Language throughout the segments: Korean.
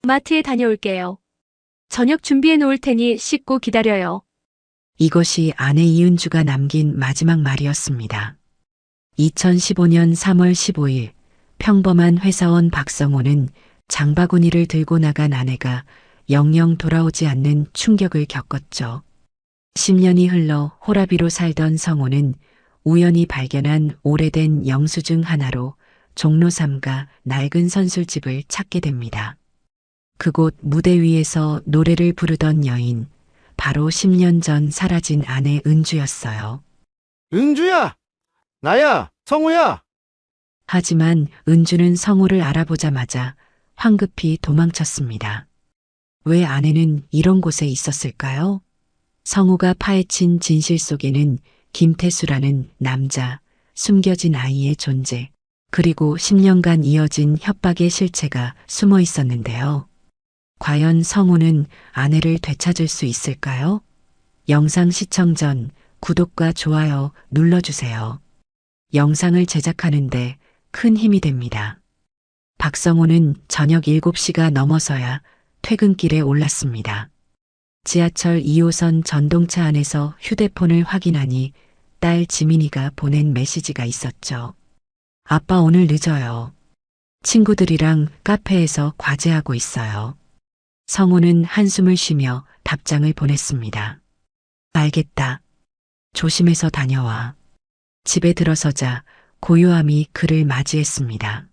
마트에 다녀올게요. 저녁 준비해 놓을 테니 씻고 기다려요. 이것이 아내 이은주가 남긴 마지막 말이었습니다. 2015년 3월 15일 평범한 회사원 박성호는 장바구니를 들고 나간 아내가 영영 돌아오지 않는 충격을 겪었죠. 10년이 흘러 호라비로 살던 성호는 우연히 발견한 오래된 영수증 하나로 종로 3가 낡은 선술집을 찾게 됩니다. 그곳 무대 위에서 노래를 부르던 여인, 바로 10년 전 사라진 아내 은주였어요. 은주야! 나야! 성우야! 하지만 은주는 성호를 알아보자마자 황급히 도망쳤습니다. 왜 아내는 이런 곳에 있었을까요? 성호가 파헤친 진실 속에는 김태수라는 남자, 숨겨진 아이의 존재, 그리고 10년간 이어진 협박의 실체가 숨어 있었는데요. 과연 성호는 아내를 되찾을 수 있을까요? 영상 시청 전 구독과 좋아요 눌러주세요. 영상을 제작하는데 큰 힘이 됩니다. 박성호는 저녁 7시가 넘어서야 퇴근길에 올랐습니다. 지하철 2호선 전동차 안에서 휴대폰을 확인하니 딸 지민이가 보낸 메시지가 있었죠. 아빠 오늘 늦어요. 친구들이랑 카페에서 과제하고 있어요. 성호는 한숨을 쉬며 답장을 보냈습니다. 알겠다. 조심해서 다녀와. 집에 들어서자 고요함이 그를 맞이했습니다.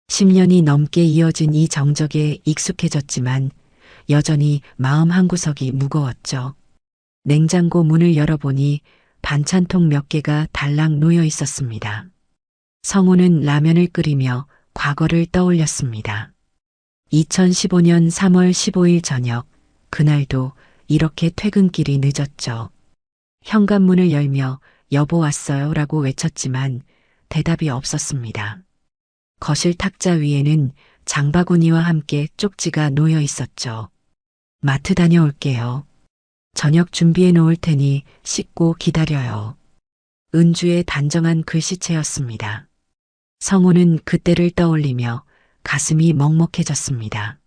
10년이 넘게 이어진 이 정적에 익숙해졌지만 여전히 마음 한구석이 무거웠죠. 냉장고 문을 열어보니 반찬통 몇 개가 달랑 놓여 있었습니다. 성호는 라면을 끓이며 과거를 떠올렸습니다. 2015년 3월 15일 저녁, 그날도 이렇게 퇴근길이 늦었죠. 현관문을 열며 여보 왔어요 라고 외쳤지만 대답이 없었습니다. 거실 탁자 위에는 장바구니와 함께 쪽지가 놓여 있었죠. 마트 다녀올게요. 저녁 준비해 놓을 테니 씻고 기다려요. 은주의 단정한 글씨체였습니다. 성호는 그때를 떠올리며 가슴이 먹먹해졌습니다.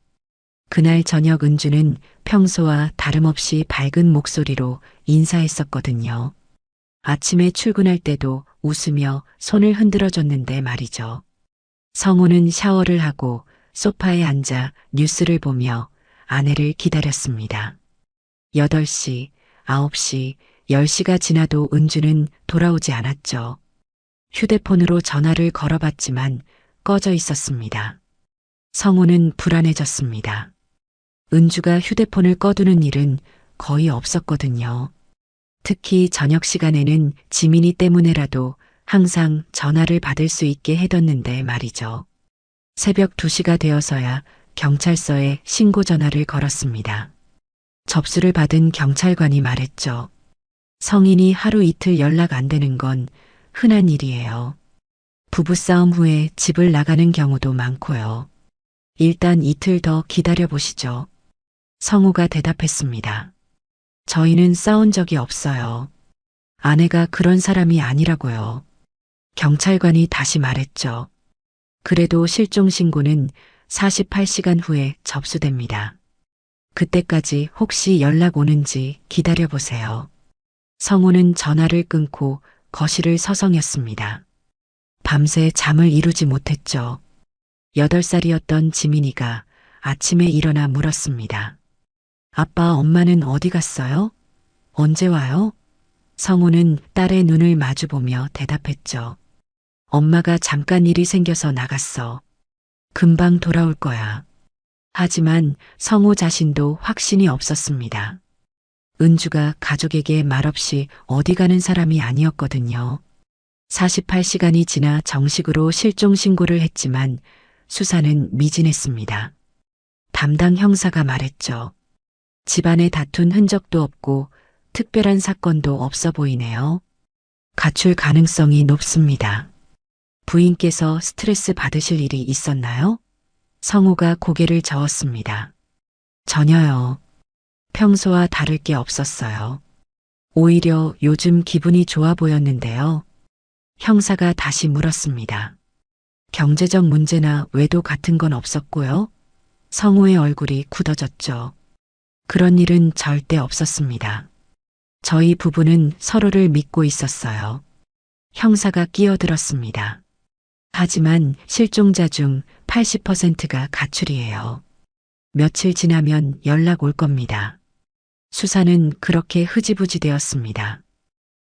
그날 저녁 은주는 평소와 다름없이 밝은 목소리로 인사했었거든요. 아침에 출근할 때도 웃으며 손을 흔들어줬는데 말이죠. 성호는 샤워를 하고 소파에 앉아 뉴스를 보며 아내를 기다렸습니다. 8시, 9시, 10시가 지나도 은주는 돌아오지 않았죠. 휴대폰으로 전화를 걸어봤지만 꺼져 있었습니다. 성호는 불안해졌습니다. 은주가 휴대폰을 꺼두는 일은 거의 없었거든요. 특히 저녁 시간에는 지민이 때문에라도 항상 전화를 받을 수 있게 해뒀는데 말이죠. 새벽 2시가 되어서야 경찰서에 신고 전화를 걸었습니다. 접수를 받은 경찰관이 말했죠. 성인이 하루 이틀 연락 안 되는 건 흔한 일이에요. 부부싸움 후에 집을 나가는 경우도 많고요. 일단 이틀 더 기다려 보시죠. 성우가 대답했습니다. 저희는 싸운 적이 없어요. 아내가 그런 사람이 아니라고요. 경찰관이 다시 말했죠. 그래도 실종 신고는 48시간 후에 접수됩니다. 그때까지 혹시 연락 오는지 기다려 보세요. 성우는 전화를 끊고 거실을 서성였습니다. 밤새 잠을 이루지 못했죠. 8살이었던 지민이가 아침에 일어나 물었습니다. 아빠, 엄마는 어디 갔어요? 언제 와요? 성우는 딸의 눈을 마주보며 대답했죠. 엄마가 잠깐 일이 생겨서 나갔어. 금방 돌아올 거야. 하지만 성우 자신도 확신이 없었습니다. 은주가 가족에게 말없이 어디 가는 사람이 아니었거든요. 48시간이 지나 정식으로 실종 신고를 했지만 수사는 미진했습니다. 담당 형사가 말했죠. 집안에 다툰 흔적도 없고 특별한 사건도 없어 보이네요. 가출 가능성이 높습니다. 부인께서 스트레스 받으실 일이 있었나요? 성우가 고개를 저었습니다. 전혀요. 평소와 다를 게 없었어요. 오히려 요즘 기분이 좋아 보였는데요. 형사가 다시 물었습니다. 경제적 문제나 외도 같은 건 없었고요. 성우의 얼굴이 굳어졌죠. 그런 일은 절대 없었습니다. 저희 부부는 서로를 믿고 있었어요. 형사가 끼어들었습니다. 하지만 실종자 중 80%가 가출이에요. 며칠 지나면 연락 올 겁니다. 수사는 그렇게 흐지부지 되었습니다.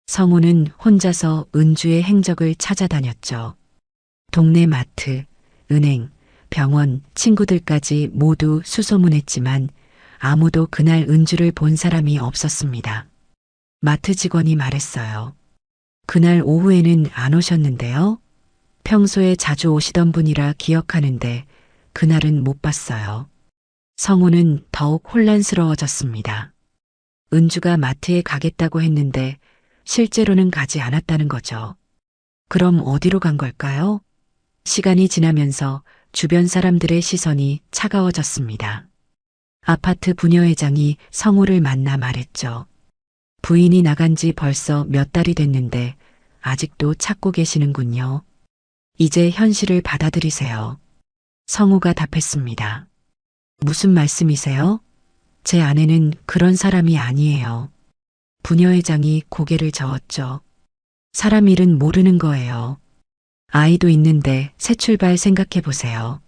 성우는 혼자서 은주의 행적을 찾아다녔죠. 동네 마트, 은행, 병원, 친구들까지 모두 수소문했지만 아무도 그날 은주를 본 사람이 없었습니다. 마트 직원이 말했어요. 그날 오후에는 안 오셨는데요? 평소에 자주 오시던 분이라 기억하는데 그날은 못 봤어요. 성우는 더욱 혼란스러워졌습니다. 은주가 마트에 가겠다고 했는데 실제로는 가지 않았다는 거죠. 그럼 어디로 간 걸까요? 시간이 지나면서 주변 사람들의 시선이 차가워졌습니다. 아파트 부녀회장이 성우를 만나 말했죠. 부인이 나간 지 벌써 몇 달이 됐는데 아직도 찾고 계시는군요. 이제 현실을 받아들이세요. 성우가 답했습니다. 무슨 말씀이세요? 제 아내는 그런 사람이 아니에요. 부녀회장이 고개를 저었죠. 사람 일은 모르는 거예요. 아이도 있는데 새 출발 생각해 보세요.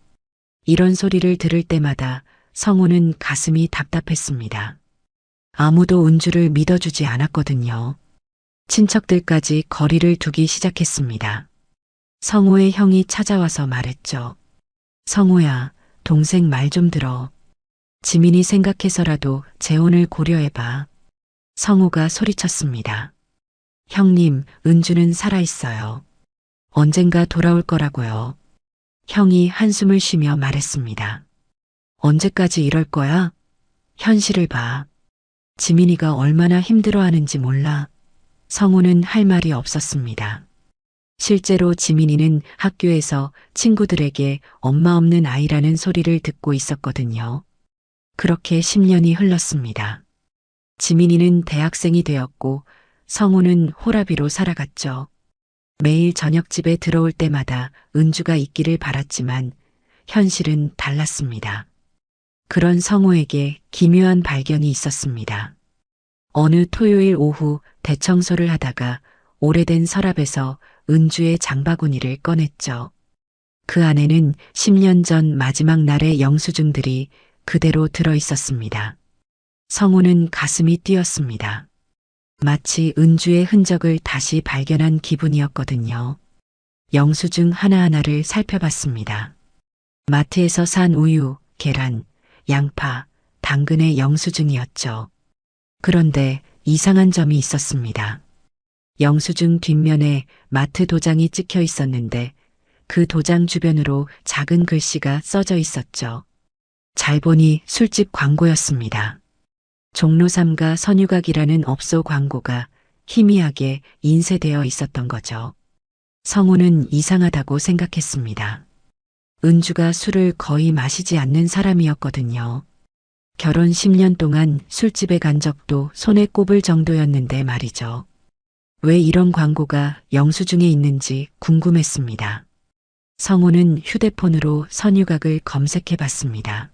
이런 소리를 들을 때마다 성우는 가슴이 답답했습니다. 아무도 은주를 믿어주지 않았거든요. 친척들까지 거리를 두기 시작했습니다. 성우의 형이 찾아와서 말했죠. 성우야, 동생 말 좀 들어. 지민이 생각해서라도 재혼을 고려해봐. 성우가 소리쳤습니다. 형님, 은주는 살아있어요. 언젠가 돌아올 거라고요. 형이 한숨을 쉬며 말했습니다. 언제까지 이럴 거야? 현실을 봐. 지민이가 얼마나 힘들어하는지 몰라. 성우는 할 말이 없었습니다. 실제로 지민이는 학교에서 친구들에게 엄마 없는 아이라는 소리를 듣고 있었거든요. 그렇게 10년이 흘렀습니다. 지민이는 대학생이 되었고 성우는 호라비로 살아갔죠. 매일 저녁집에 들어올 때마다 은주가 있기를 바랐지만 현실은 달랐습니다. 그런 성우에게 기묘한 발견이 있었습니다. 어느 토요일 오후 대청소를 하다가 오래된 서랍에서 은주의 장바구니를 꺼냈죠. 그 안에는 10년 전 마지막 날의 영수증들이 그대로 들어 있었습니다. 성우는 가슴이 뛰었습니다. 마치 은주의 흔적을 다시 발견한 기분이었거든요. 영수증 하나하나를 살펴봤습니다. 마트에서 산 우유, 계란, 양파, 당근의 영수증이었죠. 그런데 이상한 점이 있었습니다. 영수증 뒷면에 마트 도장이 찍혀 있었는데 그 도장 주변으로 작은 글씨가 써져 있었죠. 잘 보니 술집 광고였습니다. 종로삼가 선유각이라는 업소 광고가 희미하게 인쇄되어 있었던 거죠. 성우는 이상하다고 생각했습니다. 은주가 술을 거의 마시지 않는 사람이었거든요. 결혼 10년 동안 술집에 간 적도 손에 꼽을 정도였는데 말이죠. 왜 이런 광고가 영수증에 있는지 궁금했습니다. 성우는 휴대폰으로 선유각을 검색해 봤습니다.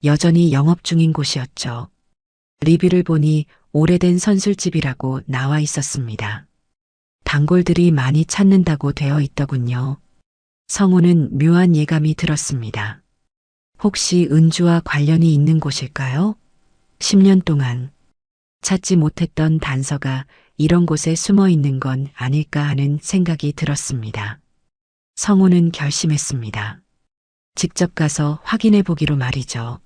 여전히 영업 중인 곳이었죠. 리뷰를 보니 오래된 선술집이라고 나와 있었습니다. 단골들이 많이 찾는다고 되어 있더군요. 성우는 묘한 예감이 들었습니다. 혹시 은주와 관련이 있는 곳일까요? 10년 동안 찾지 못했던 단서가 이런 곳에 숨어 있는 건 아닐까 하는 생각이 들었습니다. 성우는 결심했습니다. 직접 가서 확인해 보기로 말이죠.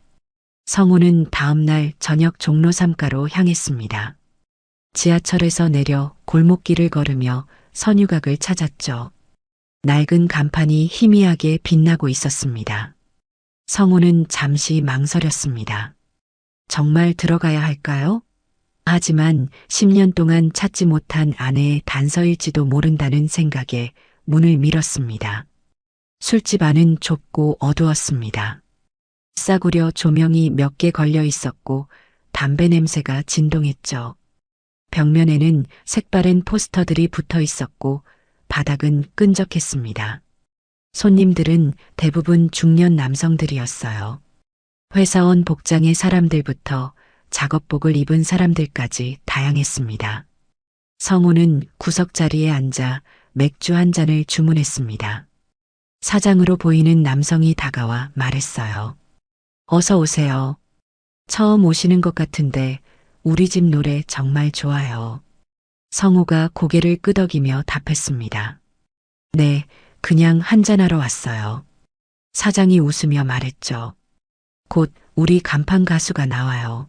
성우는 다음 날 저녁 종로 3가로 향했습니다. 지하철에서 내려 골목길을 걸으며 선유각을 찾았죠. 낡은 간판이 희미하게 빛나고 있었습니다. 성우는 잠시 망설였습니다. 정말 들어가야 할까요? 하지만 10년 동안 찾지 못한 아내의 단서일지도 모른다는 생각에 문을 밀었습니다. 술집 안은 좁고 어두웠습니다. 싸구려 조명이 몇 개 걸려 있었고 담배 냄새가 진동했죠. 벽면에는 색바랜 포스터들이 붙어 있었고 바닥은 끈적했습니다. 손님들은 대부분 중년 남성들이었어요. 회사원 복장의 사람들부터 작업복을 입은 사람들까지 다양했습니다. 성우는 구석자리에 앉아 맥주 한 잔을 주문했습니다. 사장으로 보이는 남성이 다가와 말했어요. 어서 오세요. 처음 오시는 것 같은데 우리 집 노래 정말 좋아요. 성우가 고개를 끄덕이며 답했습니다. 네, 그냥 한잔하러 왔어요. 사장이 웃으며 말했죠. 곧 우리 간판 가수가 나와요.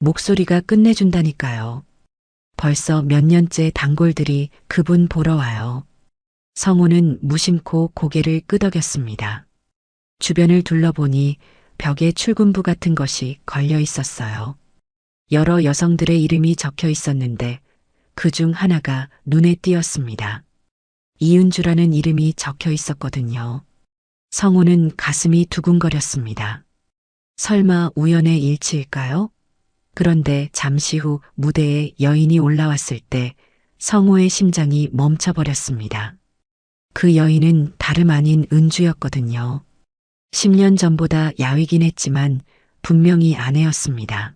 목소리가 끝내준다니까요. 벌써 몇 년째 단골들이 그분 보러 와요. 성우는 무심코 고개를 끄덕였습니다. 주변을 둘러보니 벽에 출근부 같은 것이 걸려 있었어요. 여러 여성들의 이름이 적혀 있었는데 그 중 하나가 눈에 띄었습니다. 이은주라는 이름이 적혀 있었거든요. 성우는 가슴이 두근거렸습니다. 설마 우연의 일치일까요? 그런데 잠시 후 무대에 여인이 올라왔을 때 성우의 심장이 멈춰버렸습니다. 그 여인은 다름 아닌 은주였거든요. 10년 전보다 야위긴 했지만 분명히 아내였습니다.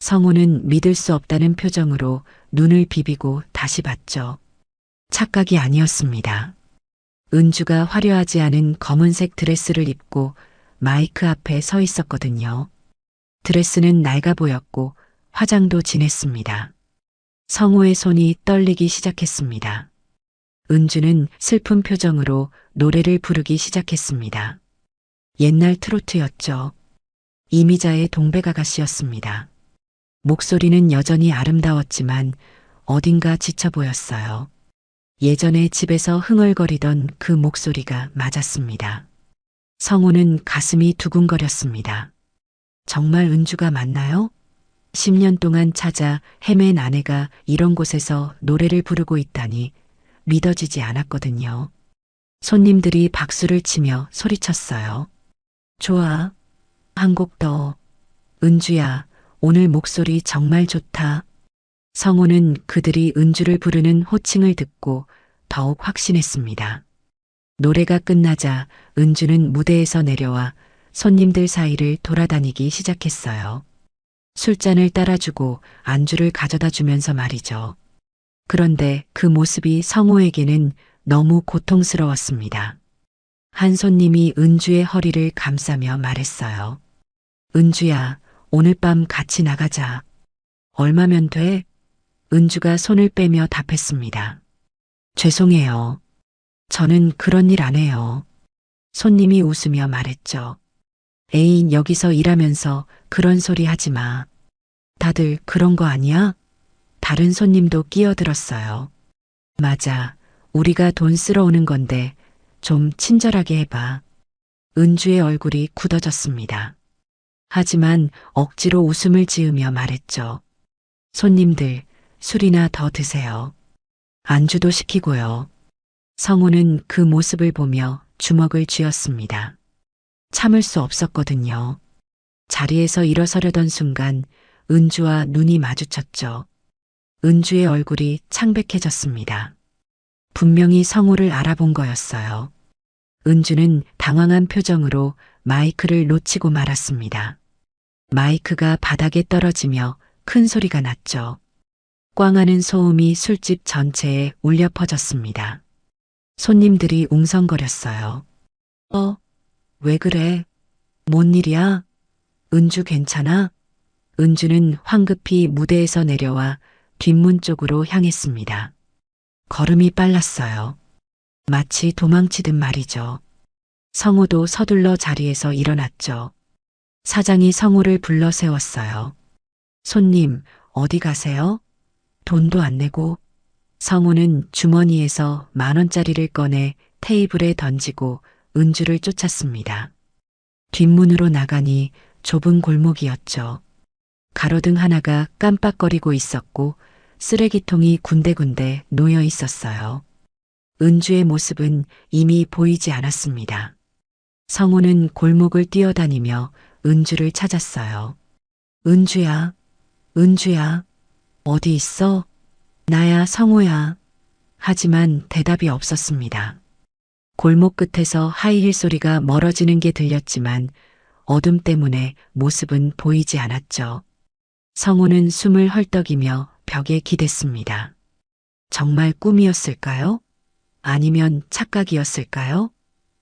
성우는 믿을 수 없다는 표정으로 눈을 비비고 다시 봤죠. 착각이 아니었습니다. 은주가 화려하지 않은 검은색 드레스를 입고 마이크 앞에 서 있었거든요. 드레스는 낡아 보였고 화장도 진했습니다. 성우의 손이 떨리기 시작했습니다. 은주는 슬픈 표정으로 노래를 부르기 시작했습니다. 옛날 트로트였죠. 이미자의 동백아가씨였습니다. 목소리는 여전히 아름다웠지만 어딘가 지쳐 보였어요. 예전에 집에서 흥얼거리던 그 목소리가 맞았습니다. 성우는 가슴이 두근거렸습니다. 정말 은주가 맞나요? 10년 동안 찾아 헤맨 아내가 이런 곳에서 노래를 부르고 있다니 믿어지지 않았거든요. 손님들이 박수를 치며 소리쳤어요. 좋아. 한 곡 더. 은주야, 오늘 목소리 정말 좋다. 성우는 그들이 은주를 부르는 호칭을 듣고 더욱 확신했습니다. 노래가 끝나자 은주는 무대에서 내려와 손님들 사이를 돌아다니기 시작했어요. 술잔을 따라주고 안주를 가져다 주면서 말이죠. 그런데 그 모습이 성우에게는 너무 고통스러웠습니다. 한 손님이 은주의 허리를 감싸며 말했어요. 은주야, 오늘 밤 같이 나가자. 얼마면 돼? 은주가 손을 빼며 답했습니다. 죄송해요. 저는 그런 일 안 해요. 손님이 웃으며 말했죠. 에이, 여기서 일하면서 그런 소리 하지 마. 다들 그런 거 아니야? 다른 손님도 끼어들었어요. 맞아. 우리가 돈 쓰러 오는 건데 좀 친절하게 해봐. 은주의 얼굴이 굳어졌습니다. 하지만 억지로 웃음을 지으며 말했죠. 손님들, 술이나 더 드세요. 안주도 시키고요. 성우는 그 모습을 보며 주먹을 쥐었습니다. 참을 수 없었거든요. 자리에서 일어서려던 순간 은주와 눈이 마주쳤죠. 은주의 얼굴이 창백해졌습니다. 분명히 성우를 알아본 거였어요. 은주는 당황한 표정으로 마이크를 놓치고 말았습니다. 마이크가 바닥에 떨어지며 큰 소리가 났죠. 꽝하는 소음이 술집 전체에 울려 퍼졌습니다. 손님들이 웅성거렸어요. 왜 그래? 뭔 일이야? 은주 괜찮아? 은주는 황급히 무대에서 내려와 뒷문 쪽으로 향했습니다. 걸음이 빨랐어요. 마치 도망치듯 말이죠. 성우도 서둘러 자리에서 일어났죠. 사장이 성우를 불러 세웠어요. 손님, 어디 가세요? 돈도 안 내고. 성우는 주머니에서 10,000원짜리를 꺼내 테이블에 던지고 은주를 쫓았습니다. 뒷문으로 나가니 좁은 골목이었죠. 가로등 하나가 깜빡거리고 있었고 쓰레기통이 군데군데 놓여 있었어요. 은주의 모습은 이미 보이지 않았습니다. 성우는 골목을 뛰어다니며 은주를 찾았어요. 은주야, 은주야, 어디 있어? 나야, 성우야. 하지만 대답이 없었습니다. 골목 끝에서 하이힐 소리가 멀어지는 게 들렸지만 어둠 때문에 모습은 보이지 않았죠. 성우는 숨을 헐떡이며 벽에 기댔습니다. 정말 꿈이었을까요? 아니면 착각이었을까요?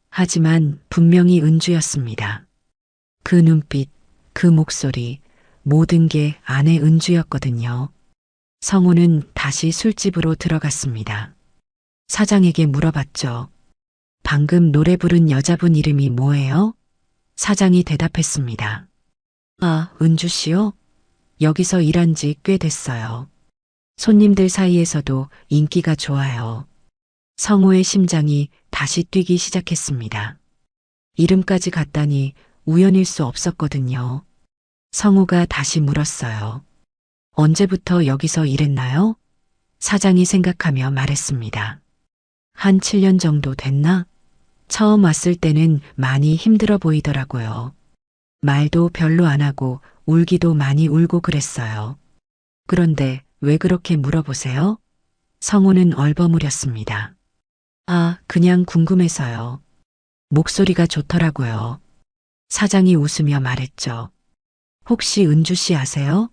하지만 분명히 은주였습니다. 그 눈빛, 그 목소리, 모든 게 아내 은주였거든요. 성우는 다시 술집으로 들어갔습니다. 사장에게 물어봤죠. 방금 노래 부른 여자분 이름이 뭐예요? 사장이 대답했습니다. 아, 은주 씨요? 여기서 일한 지 꽤 됐어요. 손님들 사이에서도 인기가 좋아요. 성우의 심장이 다시 뛰기 시작했습니다. 이름까지 같다니 우연일 수 없었거든요. 성우가 다시 물었어요. 언제부터 여기서 일했나요? 사장이 생각하며 말했습니다. 한 7년 정도 됐나? 처음 왔을 때는 많이 힘들어 보이더라고요. 말도 별로 안 하고 울기도 많이 울고 그랬어요. 그런데 왜 그렇게 물어보세요? 성우는 얼버무렸습니다. 아, 그냥 궁금해서요. 목소리가 좋더라고요. 사장이 웃으며 말했죠. 혹시 은주 씨 아세요?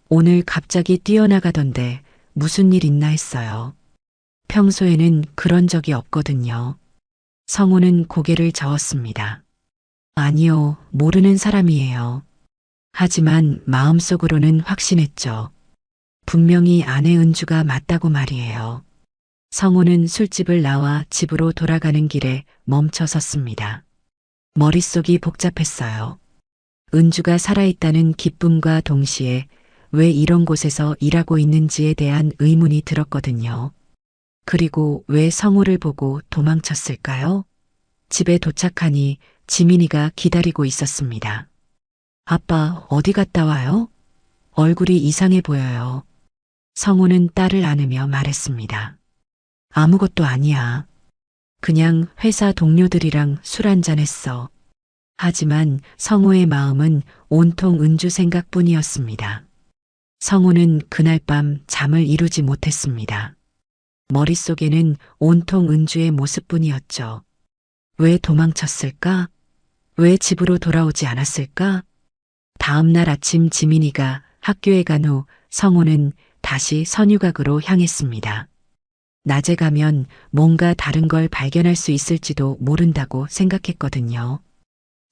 오늘 갑자기 뛰어나가던데 무슨 일 있나 했어요. 평소에는 그런 적이 없거든요. 성우는 고개를 저었습니다. 아니요, 모르는 사람이에요. 하지만 마음속으로는 확신했죠. 분명히 아내 은주가 맞다고 말이에요. 성우는 술집을 나와 집으로 돌아가는 길에 멈춰 섰습니다. 머릿속이 복잡했어요. 은주가 살아있다는 기쁨과 동시에 왜 이런 곳에서 일하고 있는지에 대한 의문이 들었거든요. 그리고 왜 성우를 보고 도망쳤을까요? 집에 도착하니 지민이가 기다리고 있었습니다. 아빠, 어디 갔다 와요? 얼굴이 이상해 보여요. 성우는 딸을 안으며 말했습니다. 아무것도 아니야. 그냥 회사 동료들이랑 술 한잔 했어. 하지만 성우의 마음은 온통 은주 생각뿐이었습니다. 성우는 그날 밤 잠을 이루지 못했습니다. 머릿속에는 온통 은주의 모습뿐이었죠. 왜 도망쳤을까? 왜 집으로 돌아오지 않았을까? 다음 날 아침 지민이가 학교에 간 후 성우는 다시 선유각으로 향했습니다. 낮에 가면 뭔가 다른 걸 발견할 수 있을지도 모른다고 생각했거든요.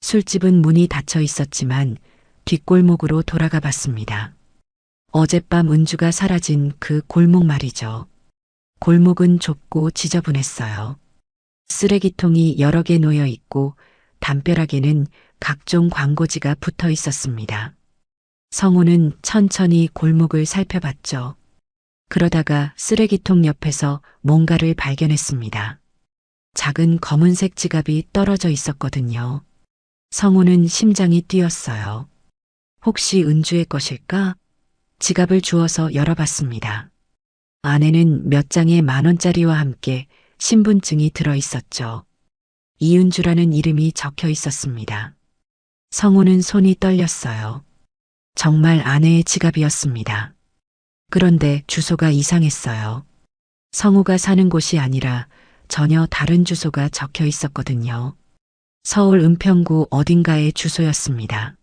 술집은 문이 닫혀 있었지만 뒷골목으로 돌아가 봤습니다. 어젯밤 은주가 사라진 그 골목 말이죠. 골목은 좁고 지저분했어요. 쓰레기통이 여러 개 놓여 있고 담벼락에는 각종 광고지가 붙어 있었습니다. 성우는 천천히 골목을 살펴봤죠. 그러다가 쓰레기통 옆에서 뭔가를 발견했습니다. 작은 검은색 지갑이 떨어져 있었거든요. 성우는 심장이 뛰었어요. 혹시 은주의 것일까? 지갑을 주워서 열어봤습니다. 안에는 몇 장의 10,000원짜리와 함께 신분증이 들어 있었죠. 이은주라는 이름이 적혀 있었습니다. 성우는 손이 떨렸어요. 정말 아내의 지갑이었습니다. 그런데 주소가 이상했어요. 성우가 사는 곳이 아니라 전혀 다른 주소가 적혀 있었거든요. 서울 은평구 어딘가의 주소였습니다.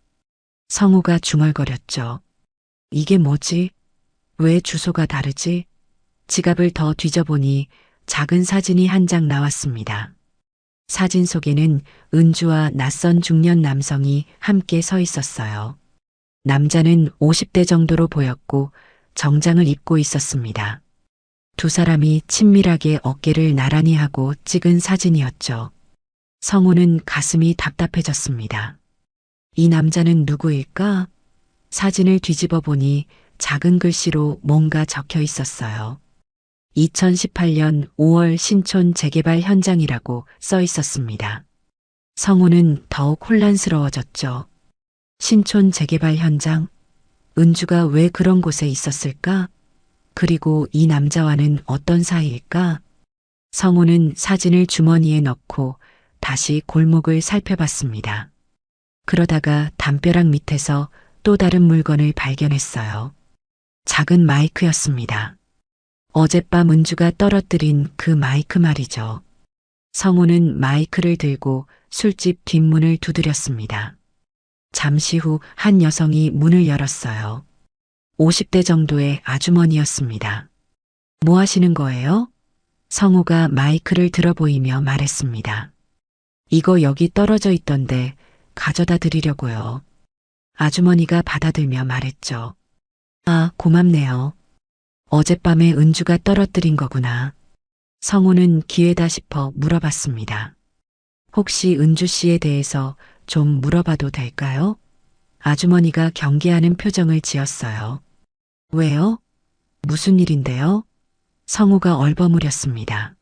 성우가 중얼거렸죠. 이게 뭐지? 왜 주소가 다르지? 지갑을 더 뒤져보니 작은 사진이 한 장 나왔습니다. 사진 속에는 은주와 낯선 중년 남성이 함께 서 있었어요. 남자는 50대 정도로 보였고 정장을 입고 있었습니다. 두 사람이 친밀하게 어깨를 나란히 하고 찍은 사진이었죠. 성우는 가슴이 답답해졌습니다. 이 남자는 누구일까? 사진을 뒤집어 보니 작은 글씨로 뭔가 적혀 있었어요. 2018년 5월 신촌 재개발 현장이라고 써 있었습니다. 성우는 더욱 혼란스러워졌죠. 신촌 재개발 현장? 은주가 왜 그런 곳에 있었을까? 그리고 이 남자와는 어떤 사이일까? 성우는 사진을 주머니에 넣고 다시 골목을 살펴봤습니다. 그러다가 담벼락 밑에서 또 다른 물건을 발견했어요. 작은 마이크였습니다. 어젯밤 은주가 떨어뜨린 그 마이크 말이죠. 성우는 마이크를 들고 술집 뒷문을 두드렸습니다. 잠시 후 한 여성이 문을 열었어요. 50대 정도의 아주머니였습니다. 뭐 하시는 거예요? 성우가 마이크를 들어 보이며 말했습니다. 이거 여기 떨어져 있던데 가져다 드리려고요. 아주머니가 받아들며 말했죠. 아, 고맙네요. 어젯밤에 은주가 떨어뜨린 거구나. 성우는 기회다 싶어 물어봤습니다. 혹시 은주 씨에 대해서 좀 물어봐도 될까요? 아주머니가 경계하는 표정을 지었어요. 왜요? 무슨 일인데요? 성우가 얼버무렸습니다.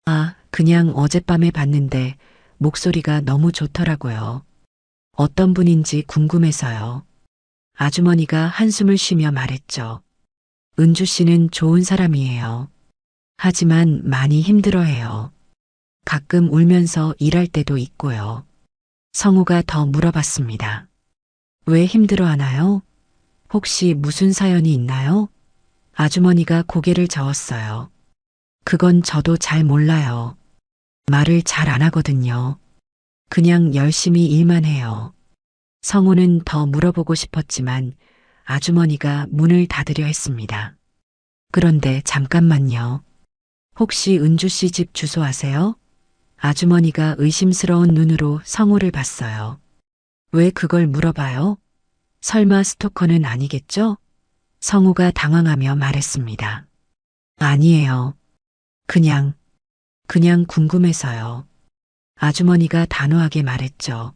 아, 그냥 어젯밤에 봤는데 목소리가 너무 좋더라고요. 어떤 분인지 궁금해서요. 아주머니가 한숨을 쉬며 말했죠. 은주 씨는 좋은 사람이에요. 하지만 많이 힘들어해요. 가끔 울면서 일할 때도 있고요. 성우가 더 물어봤습니다. 왜 힘들어하나요? 혹시 무슨 사연이 있나요? 아주머니가 고개를 저었어요. 그건 저도 잘 몰라요. 말을 잘 안 하거든요. 그냥 열심히 일만 해요. 성우는 더 물어보고 싶었지만 아주머니가 문을 닫으려 했습니다. 그런데 잠깐만요. 혹시 은주 씨 집 주소 아세요? 아주머니가 의심스러운 눈으로 성우를 봤어요. 왜 그걸 물어봐요? 설마 스토커는 아니겠죠? 성우가 당황하며 말했습니다. 아니에요. 그냥 궁금해서요. 아주머니가 단호하게 말했죠.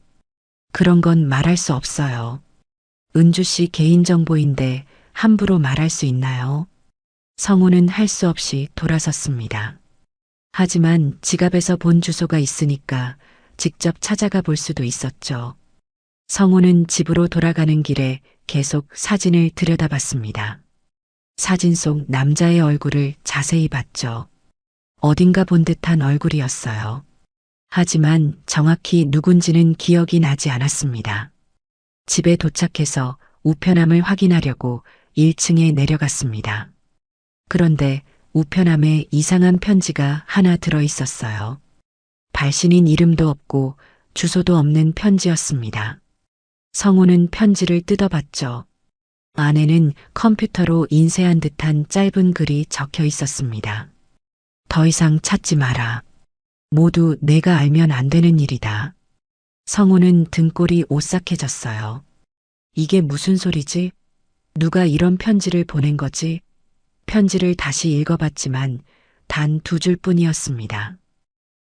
그런 건 말할 수 없어요. 은주 씨 개인정보인데 함부로 말할 수 있나요? 성우는 할 수 없이 돌아섰습니다. 하지만 지갑에서 본 주소가 있으니까 직접 찾아가 볼 수도 있었죠. 성우는 집으로 돌아가는 길에 계속 사진을 들여다봤습니다. 사진 속 남자의 얼굴을 자세히 봤죠. 어딘가 본 듯한 얼굴이었어요. 하지만 정확히 누군지는 기억이 나지 않았습니다. 집에 도착해서 우편함을 확인하려고 1층에 내려갔습니다. 그런데 우편함에 이상한 편지가 하나 들어 있었어요. 발신인 이름도 없고 주소도 없는 편지였습니다. 성우는 편지를 뜯어봤죠. 안에는 컴퓨터로 인쇄한 듯한 짧은 글이 적혀 있었습니다. 더 이상 찾지 마라. 모두 내가 알면 안 되는 일이다. 성우는 등골이 오싹해졌어요. 이게 무슨 소리지? 누가 이런 편지를 보낸 거지? 편지를 다시 읽어봤지만 단 2줄 뿐이었습니다.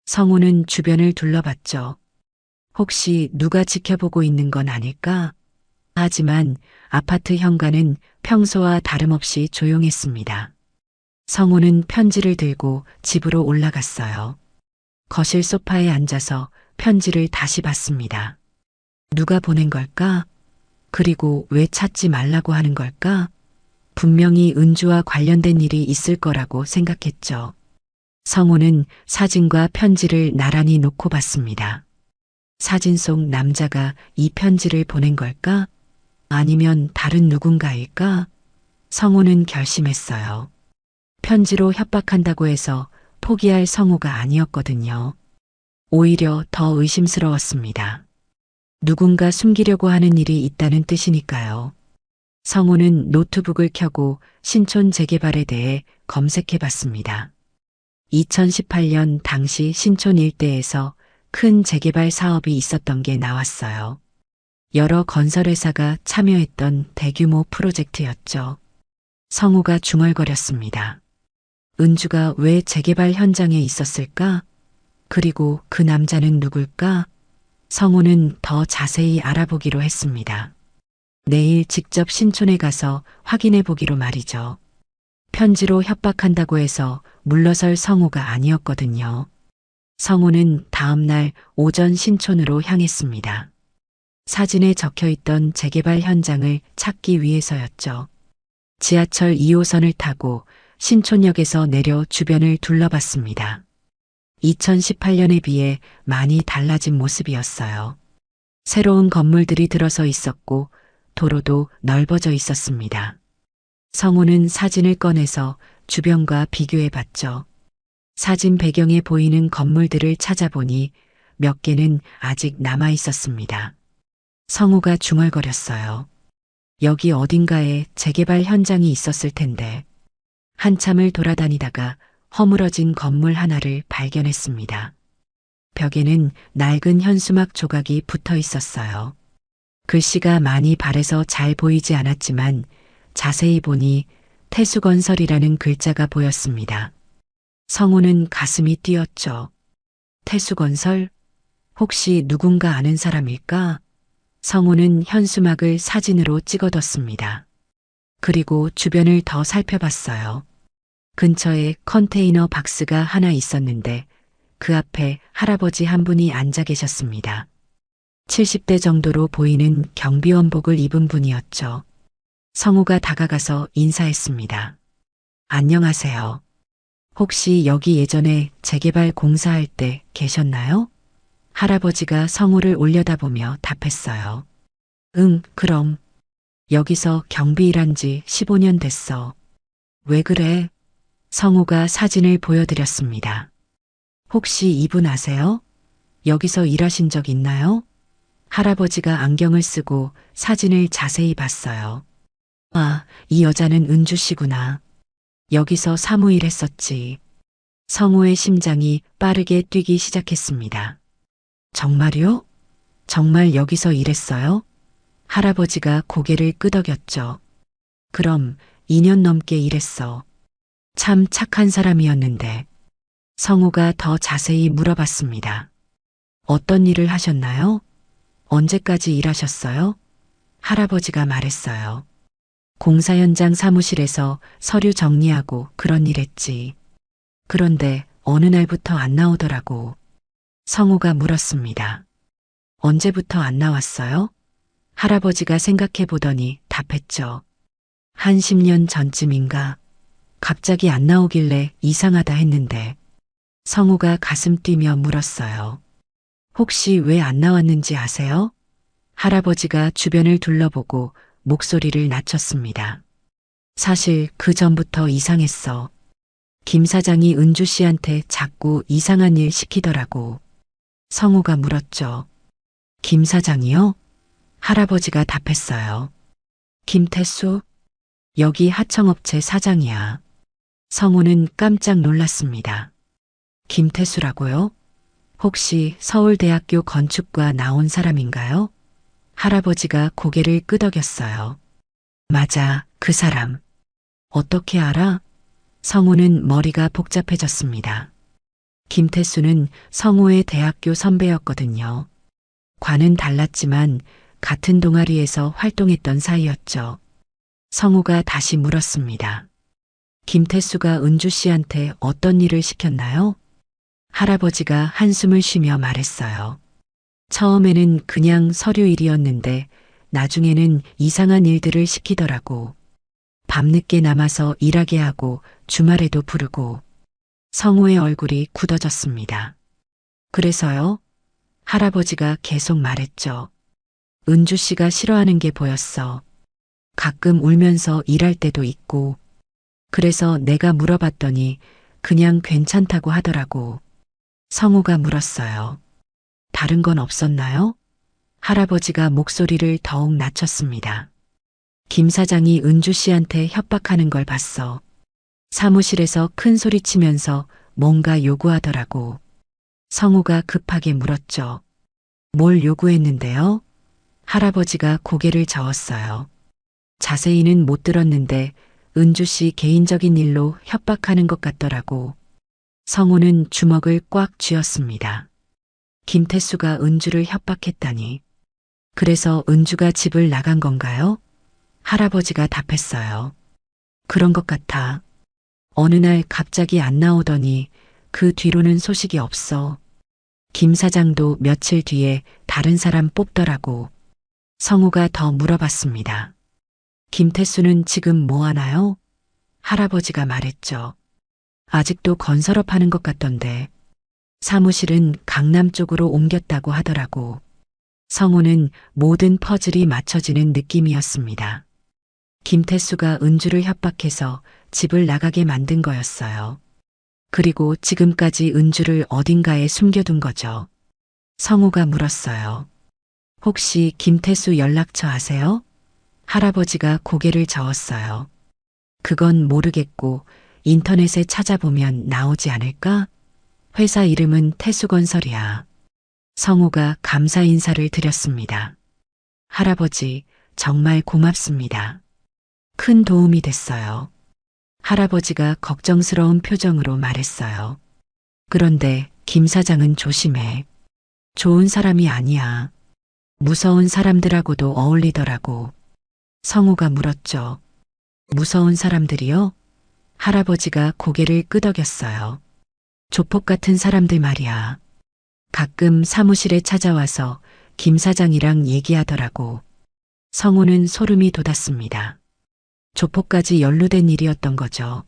성우는 주변을 둘러봤죠. 혹시 누가 지켜보고 있는 건 아닐까? 하지만 아파트 현관은 평소와 다름없이 조용했습니다. 성우는 편지를 들고 집으로 올라갔어요. 거실 소파에 앉아서 편지를 다시 봤습니다. 누가 보낸 걸까? 그리고 왜 찾지 말라고 하는 걸까? 분명히 은주와 관련된 일이 있을 거라고 생각했죠. 성우는 사진과 편지를 나란히 놓고 봤습니다. 사진 속 남자가 이 편지를 보낸 걸까? 아니면 다른 누군가일까? 성우는 결심했어요. 편지로 협박한다고 해서 포기할 성우가 아니었거든요. 오히려 더 의심스러웠습니다. 누군가 숨기려고 하는 일이 있다는 뜻이니까요. 성우는 노트북을 켜고 신촌 재개발에 대해 검색해 봤습니다. 2018년 당시 신촌 일대에서 큰 재개발 사업이 있었던 게 나왔어요. 여러 건설회사가 참여했던 대규모 프로젝트였죠. 성우가 중얼거렸습니다. 은주가 왜 재개발 현장에 있었을까? 그리고 그 남자는 누굴까? 성우는 더 자세히 알아보기로 했습니다. 내일 직접 신촌에 가서 확인해 보기로 말이죠. 편지로 협박한다고 해서 물러설 성우가 아니었거든요. 성우는 다음 날 오전 신촌으로 향했습니다. 사진에 적혀 있던 재개발 현장을 찾기 위해서였죠. 지하철 2호선을 타고 신촌역에서 내려 주변을 둘러봤습니다. 2018년에 비해 많이 달라진 모습이었어요. 새로운 건물들이 들어서 있었고 도로도 넓어져 있었습니다. 성우는 사진을 꺼내서 주변과 비교해 봤죠. 사진 배경에 보이는 건물들을 찾아보니 몇 개는 아직 남아 있었습니다. 성우가 중얼거렸어요. 여기 어딘가에 재개발 현장이 있었을 텐데. 한참을 돌아다니다가 허물어진 건물 하나를 발견했습니다. 벽에는 낡은 현수막 조각이 붙어 있었어요. 글씨가 많이 바래서 잘 보이지 않았지만 자세히 보니 태수건설이라는 글자가 보였습니다. 성우는 가슴이 뛰었죠. 태수건설? 혹시 누군가 아는 사람일까? 성우는 현수막을 사진으로 찍어뒀습니다. 그리고 주변을 더 살펴봤어요. 근처에 컨테이너 박스가 하나 있었는데 그 앞에 할아버지 한 분이 앉아 계셨습니다. 70대 정도로 보이는 경비원복을 입은 분이었죠. 성우가 다가가서 인사했습니다. 안녕하세요. 혹시 여기 예전에 재개발 공사할 때 계셨나요? 할아버지가 성우를 올려다보며 답했어요. 응, 그럼. 여기서 경비 일한 지 15년 됐어. 왜 그래? 성우가 사진을 보여드렸습니다. 혹시 이분 아세요? 여기서 일하신 적 있나요? 할아버지가 안경을 쓰고 사진을 자세히 봤어요. 아, 이 여자는 은주 씨구나. 여기서 사무일 했었지. 성우의 심장이 빠르게 뛰기 시작했습니다. 정말요? 정말 여기서 일했어요? 할아버지가 고개를 끄덕였죠. 그럼 2년 넘게 일했어. 참 착한 사람이었는데. 성우가 더 자세히 물어봤습니다. 어떤 일을 하셨나요? 언제까지 일하셨어요? 할아버지가 말했어요. 공사 현장 사무실에서 서류 정리하고 그런 일 했지. 그런데 어느 날부터 안 나오더라고. 성우가 물었습니다. 언제부터 안 나왔어요? 할아버지가 생각해 보더니 답했죠. 한 10년 전쯤인가. 갑자기 안 나오길래 이상하다 했는데. 성우가 가슴 뛰며 물었어요. 혹시 왜 안 나왔는지 아세요? 할아버지가 주변을 둘러보고 목소리를 낮췄습니다. 사실 그 전부터 이상했어. 김 사장이 은주 씨한테 자꾸 이상한 일 시키더라고. 성우가 물었죠. 김 사장이요? 할아버지가 답했어요. 김태수? 여기 하청업체 사장이야. 성우는 깜짝 놀랐습니다. 김태수라고요? 혹시 서울대학교 건축과 나온 사람인가요? 할아버지가 고개를 끄덕였어요. 맞아, 그 사람. 어떻게 알아? 성우는 머리가 복잡해졌습니다. 김태수는 성우의 대학교 선배였거든요. 과는 달랐지만 같은 동아리에서 활동했던 사이였죠. 성우가 다시 물었습니다. 김태수가 은주 씨한테 어떤 일을 시켰나요? 할아버지가 한숨을 쉬며 말했어요. 처음에는 그냥 서류 일이었는데 나중에는 이상한 일들을 시키더라고. 밤늦게 남아서 일하게 하고 주말에도 부르고. 성우의 얼굴이 굳어졌습니다. 그래서요? 할아버지가 계속 말했죠. 은주 씨가 싫어하는 게 보였어. 가끔 울면서 일할 때도 있고. 그래서 내가 물어봤더니 그냥 괜찮다고 하더라고. 성우가 물었어요. 다른 건 없었나요? 할아버지가 목소리를 더욱 낮췄습니다. 김 사장이 은주 씨한테 협박하는 걸 봤어. 사무실에서 큰 소리 치면서 뭔가 요구하더라고. 성우가 급하게 물었죠. 뭘 요구했는데요? 할아버지가 고개를 저었어요. 자세히는 못 들었는데 은주 씨 개인적인 일로 협박하는 것 같더라고. 성우는 주먹을 꽉 쥐었습니다. 김태수가 은주를 협박했다니. 그래서 은주가 집을 나간 건가요? 할아버지가 답했어요. 그런 것 같아. 어느 날 갑자기 안 나오더니 그 뒤로는 소식이 없어. 김 사장도 며칠 뒤에 다른 사람 뽑더라고. 성우가 더 물어봤습니다. 김태수는 지금 뭐 하나요? 할아버지가 말했죠. 아직도 건설업 하는 것 같던데. 사무실은 강남 쪽으로 옮겼다고 하더라고. 성우는 모든 퍼즐이 맞춰지는 느낌이었습니다. 김태수가 은주를 협박해서 집을 나가게 만든 거였어요. 그리고 지금까지 은주를 어딘가에 숨겨둔 거죠. 성우가 물었어요. 혹시 김태수 연락처 아세요? 할아버지가 고개를 저었어요. 그건 모르겠고 인터넷에 찾아보면 나오지 않을까? 회사 이름은 태수건설이야. 성우가 감사 인사를 드렸습니다. 할아버지, 정말 고맙습니다. 큰 도움이 됐어요. 할아버지가 걱정스러운 표정으로 말했어요. 그런데 김 사장은 조심해. 좋은 사람이 아니야. 무서운 사람들하고도 어울리더라고. 성우가 물었죠. 무서운 사람들이요? 할아버지가 고개를 끄덕였어요. 조폭 같은 사람들 말이야. 가끔 사무실에 찾아와서 김 사장이랑 얘기하더라고. 성우는 소름이 돋았습니다. 조폭까지 연루된 일이었던 거죠.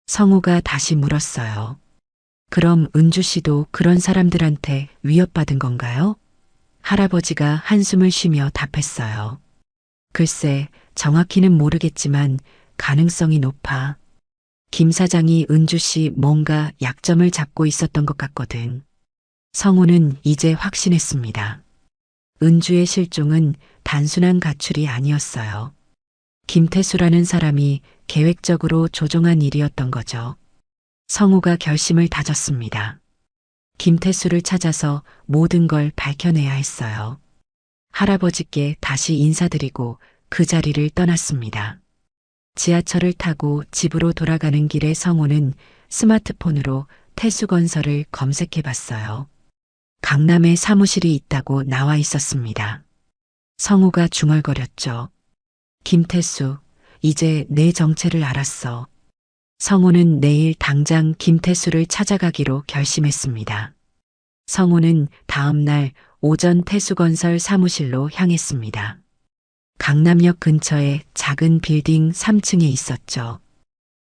성우가 다시 물었어요. 그럼 은주 씨도 그런 사람들한테 위협받은 건가요? 할아버지가 한숨을 쉬며 답했어요. 글쎄, 정확히는 모르겠지만 가능성이 높아. 김 사장이 은주 씨 뭔가 약점을 잡고 있었던 것 같거든. 성우는 이제 확신했습니다. 은주의 실종은 단순한 가출이 아니었어요. 김태수라는 사람이 계획적으로 조종한 일이었던 거죠. 성우가 결심을 다졌습니다. 김태수를 찾아서 모든 걸 밝혀내야 했어요. 할아버지께 다시 인사드리고 그 자리를 떠났습니다. 지하철을 타고 집으로 돌아가는 길에 성우는 스마트폰으로 태수건설을 검색해 봤어요. 강남에 사무실이 있다고 나와 있었습니다. 성우가 중얼거렸죠. 김태수, 이제 내 정체를 알았어. 성우는 내일 당장 김태수를 찾아가기로 결심했습니다. 성우는 다음 날 오전 태수건설 사무실로 향했습니다. 강남역 근처에 작은 빌딩 3층에 있었죠.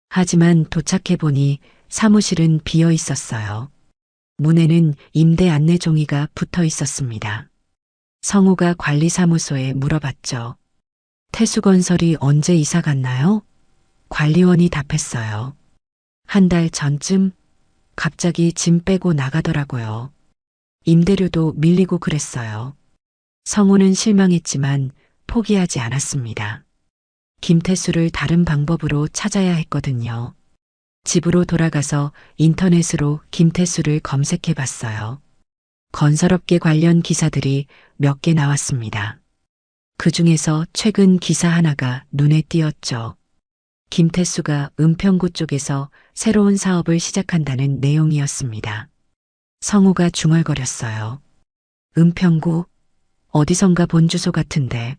하지만 도착해보니 사무실은 비어 있었어요. 문에는 임대 안내 종이가 붙어 있었습니다. 성우가 관리사무소에 물어봤죠. 태수건설이 언제 이사 갔나요? 관리원이 답했어요. 한 달 전쯤 갑자기 짐 빼고 나가더라고요. 임대료도 밀리고 그랬어요. 성우는 실망했지만 포기하지 않았습니다. 김태수를 다른 방법으로 찾아야 했거든요. 집으로 돌아가서 인터넷으로 김태수를 검색해 봤어요. 건설업계 관련 기사들이 몇 개 나왔습니다. 그 중에서 최근 기사 하나가 눈에 띄었죠. 김태수가 은평구 쪽에서 새로운 사업을 시작한다는 내용이었습니다. 성우가 중얼거렸어요. 은평구? 어디선가 본 주소 같은데.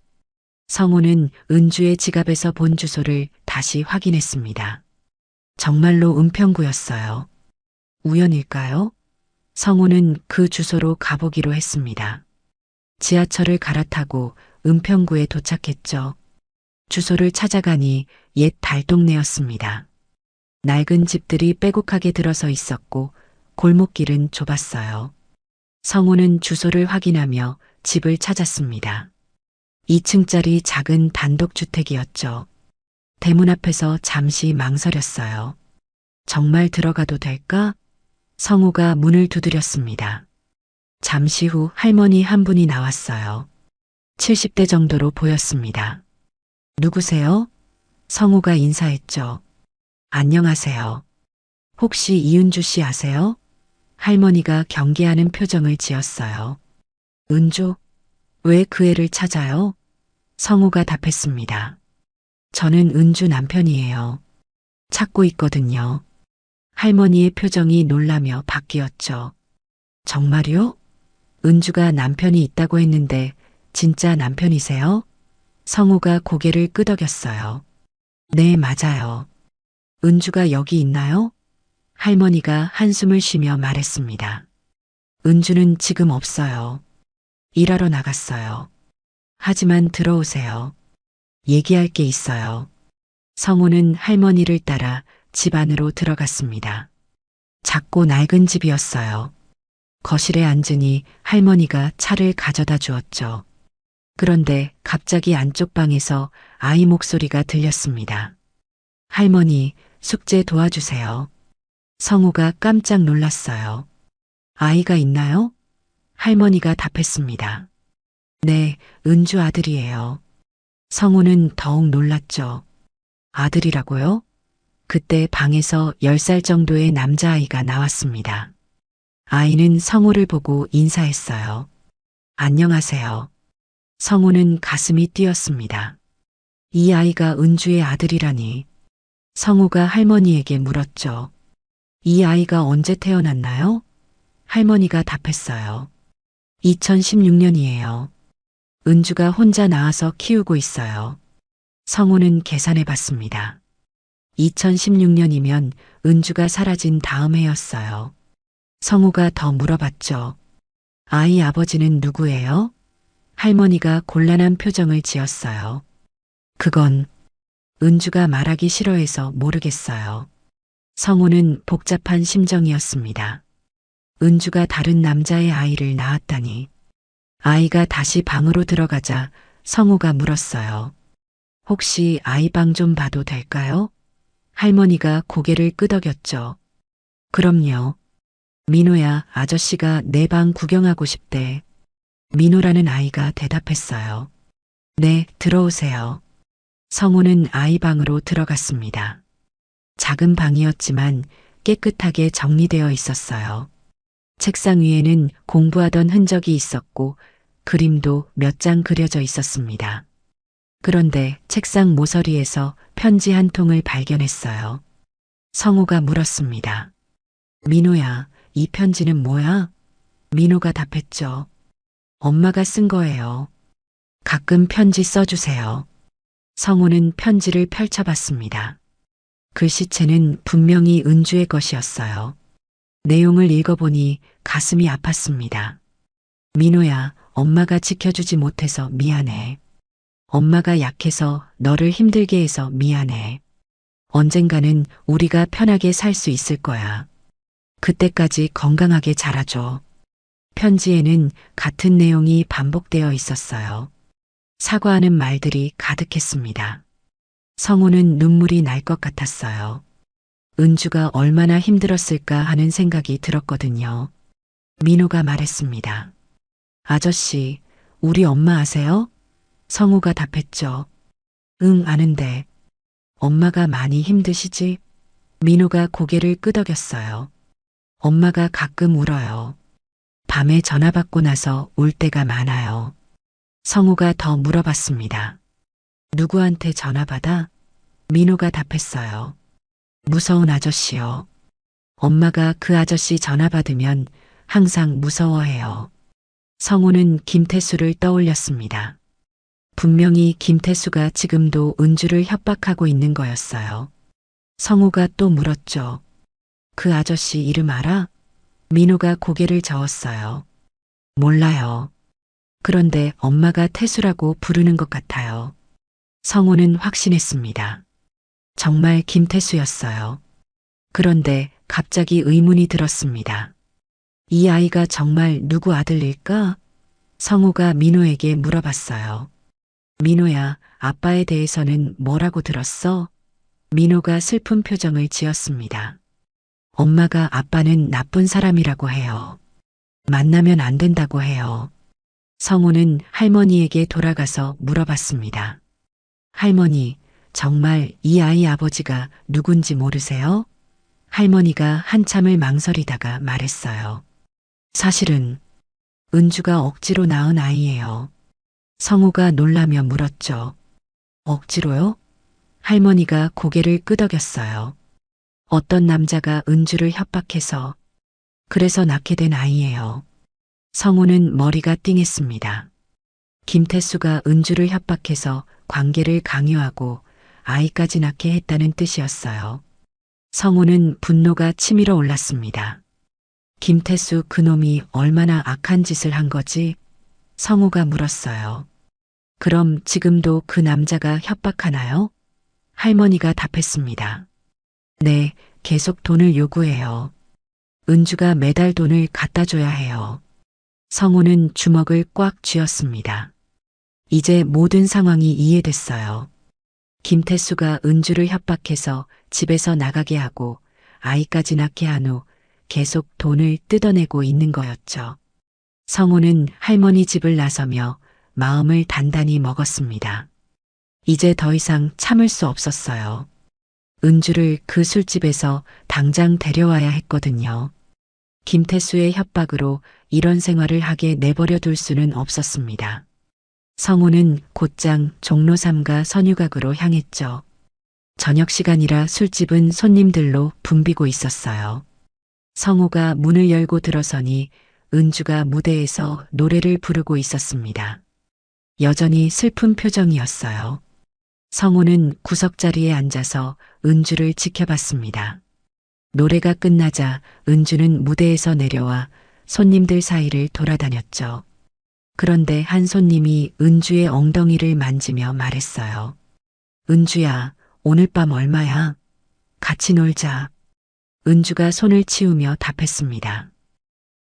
성우는 은주의 지갑에서 본 주소를 다시 확인했습니다. 정말로 은평구였어요. 우연일까요? 성우는 그 주소로 가보기로 했습니다. 지하철을 갈아타고 은평구에 도착했죠. 주소를 찾아가니 옛 달동네였습니다. 낡은 집들이 빼곡하게 들어서 있었고 골목길은 좁았어요. 성우는 주소를 확인하며 집을 찾았습니다. 2층짜리 작은 단독주택이었죠. 대문 앞에서 잠시 망설였어요. 정말 들어가도 될까? 성우가 문을 두드렸습니다. 잠시 후 할머니 한 분이 나왔어요. 70대 정도로 보였습니다. 누구세요? 성우가 인사했죠. 안녕하세요. 혹시 이은주 씨 아세요? 할머니가 경계하는 표정을 지었어요. 은주? 왜 그 애를 찾아요? 성우가 답했습니다. 저는 은주 남편이에요. 찾고 있거든요. 할머니의 표정이 놀라며 바뀌었죠. 정말요? 은주가 남편이 있다고 했는데 진짜 남편이세요? 성우가 고개를 끄덕였어요. 네, 맞아요. 은주가 여기 있나요? 할머니가 한숨을 쉬며 말했습니다. 은주는 지금 없어요. 일하러 나갔어요. 하지만 들어오세요. 얘기할 게 있어요. 성우는 할머니를 따라 집 안으로 들어갔습니다. 작고 낡은 집이었어요. 거실에 앉으니 할머니가 차를 가져다 주었죠. 그런데 갑자기 안쪽 방에서 아이 목소리가 들렸습니다. 할머니, 숙제 도와주세요. 성우가 깜짝 놀랐어요. 아이가 있나요? 할머니가 답했습니다. 네, 은주 아들이에요. 성우는 더욱 놀랐죠. 아들이라고요? 그때 방에서 10살 정도의 남자아이가 나왔습니다. 아이는 성우를 보고 인사했어요. 안녕하세요. 성우는 가슴이 뛰었습니다. 이 아이가 은주의 아들이라니. 성우가 할머니에게 물었죠. 이 아이가 언제 태어났나요? 할머니가 답했어요. 2016년이에요. 은주가 혼자 낳아서 키우고 있어요. 성우는 계산해 봤습니다. 2016년이면 은주가 사라진 다음 해였어요. 성우가 더 물어봤죠. 아이 아버지는 누구예요? 할머니가 곤란한 표정을 지었어요. 그건 은주가 말하기 싫어해서 모르겠어요. 성우는 복잡한 심정이었습니다. 은주가 다른 남자의 아이를 낳았다니. 아이가 다시 방으로 들어가자 성우가 물었어요. 혹시 아이 방 좀 봐도 될까요? 할머니가 고개를 끄덕였죠. 그럼요. 민호야, 아저씨가 내 방 구경하고 싶대. 민호라는 아이가 대답했어요. 네, 들어오세요. 성우는 아이 방으로 들어갔습니다. 작은 방이었지만 깨끗하게 정리되어 있었어요. 책상 위에는 공부하던 흔적이 있었고 그림도 몇 장 그려져 있었습니다. 그런데 책상 모서리에서 편지 한 통을 발견했어요. 성우가 물었습니다. 민호야, 이 편지는 뭐야? 민호가 답했죠. 엄마가 쓴 거예요. 가끔 편지 써주세요. 성우는 편지를 펼쳐봤습니다. 글씨체는 분명히 은주의 것이었어요. 내용을 읽어보니 가슴이 아팠습니다. 민호야, 엄마가 지켜주지 못해서 미안해. 엄마가 약해서 너를 힘들게 해서 미안해. 언젠가는 우리가 편하게 살 수 있을 거야. 그때까지 건강하게 자라줘. 편지에는 같은 내용이 반복되어 있었어요. 사과하는 말들이 가득했습니다. 성우는 눈물이 날 것 같았어요. 은주가 얼마나 힘들었을까 하는 생각이 들었거든요. 민호가 말했습니다. 아저씨, 우리 엄마 아세요? 성우가 답했죠. 응, 아는데. 엄마가 많이 힘드시지? 민호가 고개를 끄덕였어요. 엄마가 가끔 울어요. 밤에 전화 받고 나서 울 때가 많아요. 성우가 더 물어봤습니다. 누구한테 전화 받아? 민호가 답했어요. 무서운 아저씨요. 엄마가 그 아저씨 전화 받으면 항상 무서워해요. 성우는 김태수를 떠올렸습니다. 분명히 김태수가 지금도 은주를 협박하고 있는 거였어요. 성우가 또 물었죠. 그 아저씨 이름 알아? 민호가 고개를 저었어요. 몰라요. 그런데 엄마가 태수라고 부르는 것 같아요. 성우는 확신했습니다. 정말 김태수였어요. 그런데 갑자기 의문이 들었습니다. 이 아이가 정말 누구 아들일까? 성우가 민호에게 물어봤어요. 민호야, 아빠에 대해서는 뭐라고 들었어? 민호가 슬픈 표정을 지었습니다. 엄마가 아빠는 나쁜 사람이라고 해요. 만나면 안 된다고 해요. 성우는 할머니에게 돌아가서 물어봤습니다. 할머니, 정말 이 아이 아버지가 누군지 모르세요? 할머니가 한참을 망설이다가 말했어요. 사실은 은주가 억지로 낳은 아이예요. 성우가 놀라며 물었죠. 억지로요? 할머니가 고개를 끄덕였어요. 어떤 남자가 은주를 협박해서 그래서 낳게 된 아이예요. 성우는 머리가 띵했습니다. 김태수가 은주를 협박해서 관계를 강요하고 아이까지 낳게 했다는 뜻이었어요. 성우는 분노가 치밀어 올랐습니다. 김태수 그놈이 얼마나 악한 짓을 한 거지? 성우가 물었어요. 그럼 지금도 그 남자가 협박하나요? 할머니가 답했습니다. 네, 계속 돈을 요구해요. 은주가 매달 돈을 갖다 줘야 해요. 성우는 주먹을 꽉 쥐었습니다. 이제 모든 상황이 이해됐어요. 김태수가 은주를 협박해서 집에서 나가게 하고 아이까지 낳게 한 후 계속 돈을 뜯어내고 있는 거였죠. 성우는 할머니 집을 나서며 마음을 단단히 먹었습니다. 이제 더 이상 참을 수 없었어요. 은주를 그 술집에서 당장 데려와야 했거든요. 김태수의 협박으로 이런 생활을 하게 내버려 둘 수는 없었습니다. 성우는 곧장 종로 3가 선유각으로 향했죠. 저녁 시간이라 술집은 손님들로 붐비고 있었어요. 성우가 문을 열고 들어서니 은주가 무대에서 노래를 부르고 있었습니다. 여전히 슬픈 표정이었어요. 성우는 구석자리에 앉아서 은주를 지켜봤습니다. 노래가 끝나자 은주는 무대에서 내려와 손님들 사이를 돌아다녔죠. 그런데 한 손님이 은주의 엉덩이를 만지며 말했어요. 은주야, 오늘 밤 얼마야? 같이 놀자. 은주가 손을 치우며 답했습니다.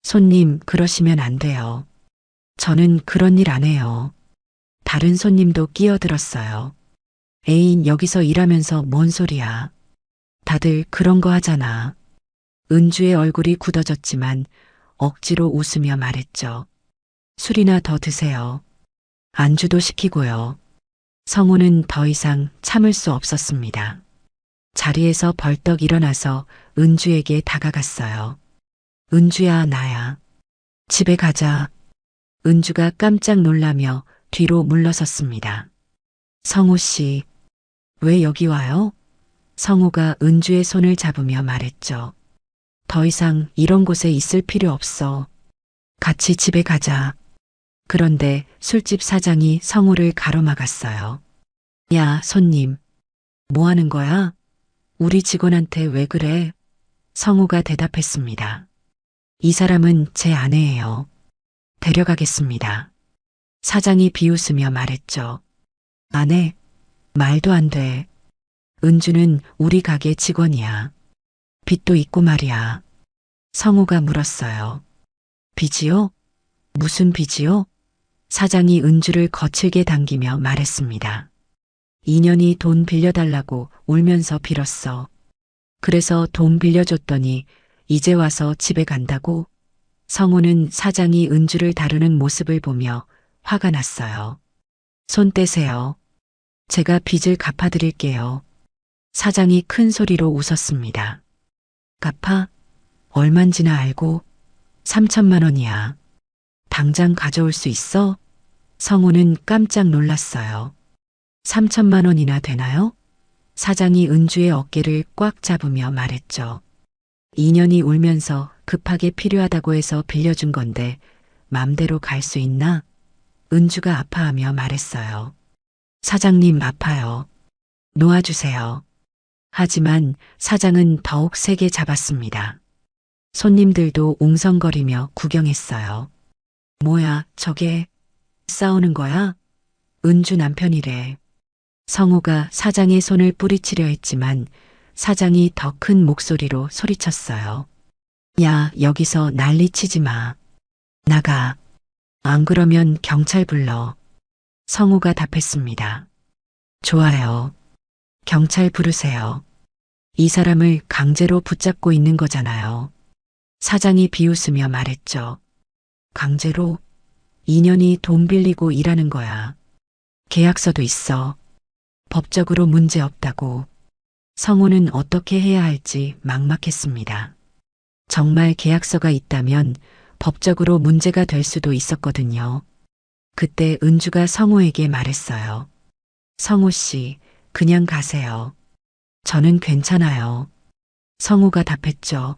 손님, 그러시면 안 돼요. 저는 그런 일 안 해요. 다른 손님도 끼어들었어요. 애인 여기서 일하면서 뭔 소리야. 다들 그런 거 하잖아. 은주의 얼굴이 굳어졌지만 억지로 웃으며 말했죠. 술이나 더 드세요. 안주도 시키고요. 성우는 더 이상 참을 수 없었습니다. 자리에서 벌떡 일어나서 은주에게 다가갔어요. 은주야, 나야. 집에 가자. 은주가 깜짝 놀라며 뒤로 물러섰습니다. 성우 씨, 왜 여기 와요? 성우가 은주의 손을 잡으며 말했죠. 더 이상 이런 곳에 있을 필요 없어. 같이 집에 가자. 그런데 술집 사장이 성우를 가로막았어요. 야, 손님. 뭐 하는 거야? 우리 직원한테 왜 그래? 성우가 대답했습니다. 이 사람은 제 아내예요. 데려가겠습니다. 사장이 비웃으며 말했죠. 아내? 말도 안 돼. 은주는 우리 가게 직원이야. 빚도 있고 말이야. 성우가 물었어요. 빚이요? 무슨 빚이요? 사장이 은주를 거칠게 당기며 말했습니다. 인연이 돈 빌려달라고 울면서 빌었어. 그래서 돈 빌려줬더니 이제 와서 집에 간다고? 성우는 사장이 은주를 다루는 모습을 보며 화가 났어요. 손 떼세요. 제가 빚을 갚아드릴게요. 사장이 큰 소리로 웃었습니다. 갚아? 얼만지나 알고? 3천만 원이야. 당장 가져올 수 있어? 성우는 깜짝 놀랐어요. 3천만 원이나 되나요? 사장이 은주의 어깨를 꽉 잡으며 말했죠. 인연이 울면서 급하게 필요하다고 해서 빌려준 건데 맘대로 갈 수 있나? 은주가 아파하며 말했어요. 사장님 아파요. 놓아주세요. 하지만 사장은 더욱 세게 잡았습니다. 손님들도 웅성거리며 구경했어요. 뭐야, 저게 싸우는 거야? 은주 남편이래. 성우가 사장의 손을 뿌리치려 했지만 사장이 더 큰 목소리로 소리쳤어요. 야, 여기서 난리치지 마. 나가. 안 그러면 경찰 불러. 성우가 답했습니다. 좋아요. 경찰 부르세요. 이 사람을 강제로 붙잡고 있는 거잖아요. 사장이 비웃으며 말했죠. 강제로? 인연이 돈 빌리고 일하는 거야. 계약서도 있어. 법적으로 문제 없다고. 성우는 어떻게 해야 할지 막막했습니다. 정말 계약서가 있다면 법적으로 문제가 될 수도 있었거든요. 그때 은주가 성우에게 말했어요. 성우 씨, 그냥 가세요. 저는 괜찮아요. 성우가 답했죠.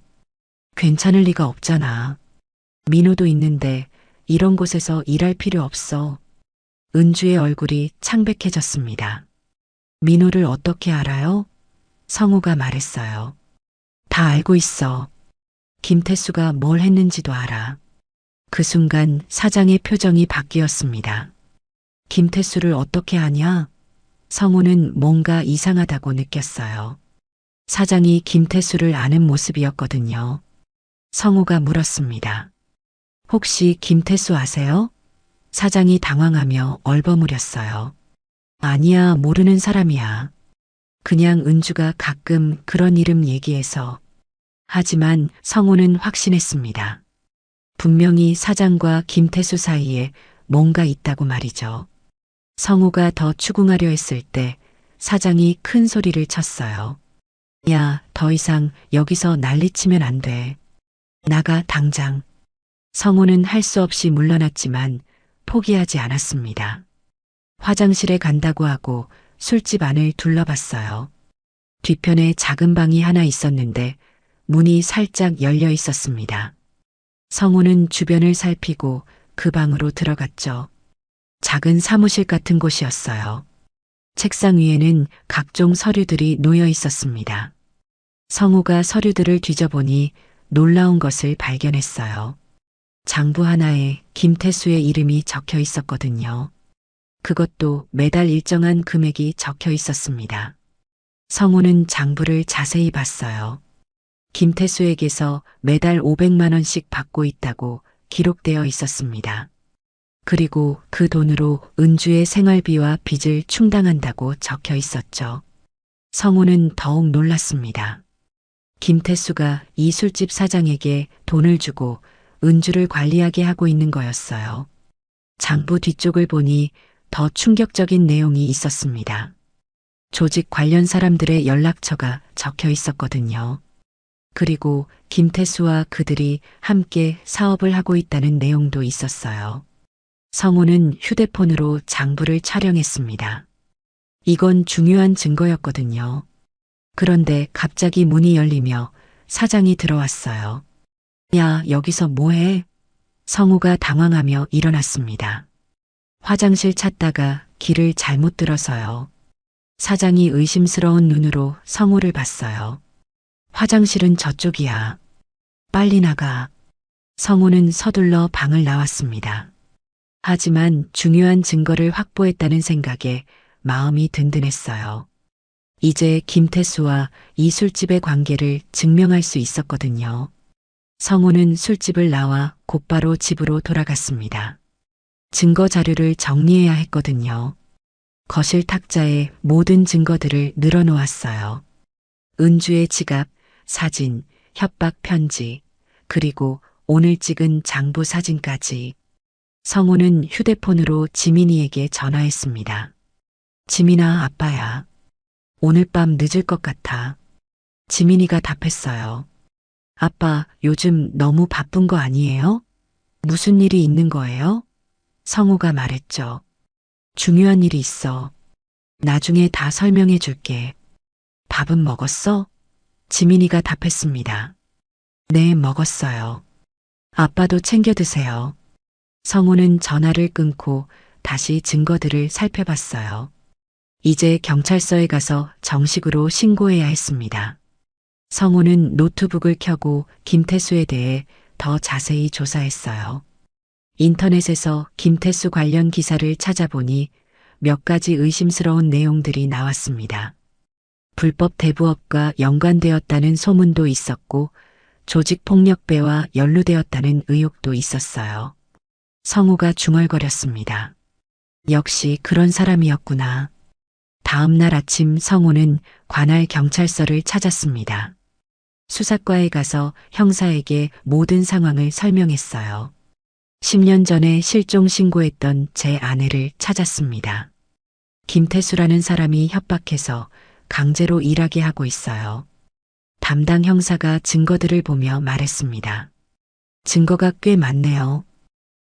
괜찮을 리가 없잖아. 민호도 있는데 이런 곳에서 일할 필요 없어. 은주의 얼굴이 창백해졌습니다. 민호를 어떻게 알아요? 성우가 말했어요. 다 알고 있어. 김태수가 뭘 했는지도 알아. 그 순간 사장의 표정이 바뀌었습니다. 김태수를 어떻게 아냐? 성우는 뭔가 이상하다고 느꼈어요. 사장이 김태수를 아는 모습이었거든요. 성우가 물었습니다. 혹시 김태수 아세요? 사장이 당황하며 얼버무렸어요. 아니야, 모르는 사람이야. 그냥 은주가 가끔 그런 이름 얘기해서. 하지만 성우는 확신했습니다. 분명히 사장과 김태수 사이에 뭔가 있다고 말이죠. 성우가 더 추궁하려 했을 때 사장이 큰 소리를 쳤어요. 야, 더 이상 여기서 난리치면 안 돼. 나가 당장. 성우는 할 수 없이 물러났지만 포기하지 않았습니다. 화장실에 간다고 하고 술집 안을 둘러봤어요. 뒤편에 작은 방이 하나 있었는데 문이 살짝 열려 있었습니다. 성우는 주변을 살피고 그 방으로 들어갔죠. 작은 사무실 같은 곳이었어요. 책상 위에는 각종 서류들이 놓여 있었습니다. 성우가 서류들을 뒤져보니 놀라운 것을 발견했어요. 장부 하나에 김태수의 이름이 적혀 있었거든요. 그것도 매달 일정한 금액이 적혀 있었습니다. 성우는 장부를 자세히 봤어요. 김태수에게서 매달 500만 원씩 받고 있다고 기록되어 있었습니다. 그리고 그 돈으로 은주의 생활비와 빚을 충당한다고 적혀 있었죠. 성우는 더욱 놀랐습니다. 김태수가 이 술집 사장에게 돈을 주고 은주를 관리하게 하고 있는 거였어요. 장부 뒤쪽을 보니 더 충격적인 내용이 있었습니다. 조직 관련 사람들의 연락처가 적혀 있었거든요. 그리고 김태수와 그들이 함께 사업을 하고 있다는 내용도 있었어요. 성우는 휴대폰으로 장부를 촬영했습니다. 이건 중요한 증거였거든요. 그런데 갑자기 문이 열리며 사장이 들어왔어요. 야, 여기서 뭐해? 성우가 당황하며 일어났습니다. 화장실 찾다가 길을 잘못 들어서요. 사장이 의심스러운 눈으로 성우를 봤어요. 화장실은 저쪽이야. 빨리 나가. 성우는 서둘러 방을 나왔습니다. 하지만 중요한 증거를 확보했다는 생각에 마음이 든든했어요. 이제 김태수와 이 술집의 관계를 증명할 수 있었거든요. 성우는 술집을 나와 곧바로 집으로 돌아갔습니다. 증거 자료를 정리해야 했거든요. 거실 탁자에 모든 증거들을 늘어놓았어요. 은주의 지갑, 사진, 협박 편지, 그리고 오늘 찍은 장부 사진까지. 성우는 휴대폰으로 지민이에게 전화했습니다. 지민아, 아빠야. 오늘 밤 늦을 것 같아. 지민이가 답했어요. 아빠, 요즘 너무 바쁜 거 아니에요? 무슨 일이 있는 거예요? 성우가 말했죠. 중요한 일이 있어. 나중에 다 설명해 줄게. 밥은 먹었어? 지민이가 답했습니다. 네, 먹었어요. 아빠도 챙겨 드세요. 성우는 전화를 끊고 다시 증거들을 살펴봤어요. 이제 경찰서에 가서 정식으로 신고해야 했습니다. 성우는 노트북을 켜고 김태수에 대해 더 자세히 조사했어요. 인터넷에서 김태수 관련 기사를 찾아보니 몇 가지 의심스러운 내용들이 나왔습니다. 불법 대부업과 연관되었다는 소문도 있었고 조직폭력배와 연루되었다는 의혹도 있었어요. 성우가 중얼거렸습니다. 역시 그런 사람이었구나. 다음 날 아침 성우는 관할 경찰서를 찾았습니다. 수사과에 가서 형사에게 모든 상황을 설명했어요. 10년 전에 실종 신고했던 제 아내를 찾았습니다. 김태수라는 사람이 협박해서 강제로 일하게 하고 있어요. 담당 형사가 증거들을 보며 말했습니다. 증거가 꽤 많네요.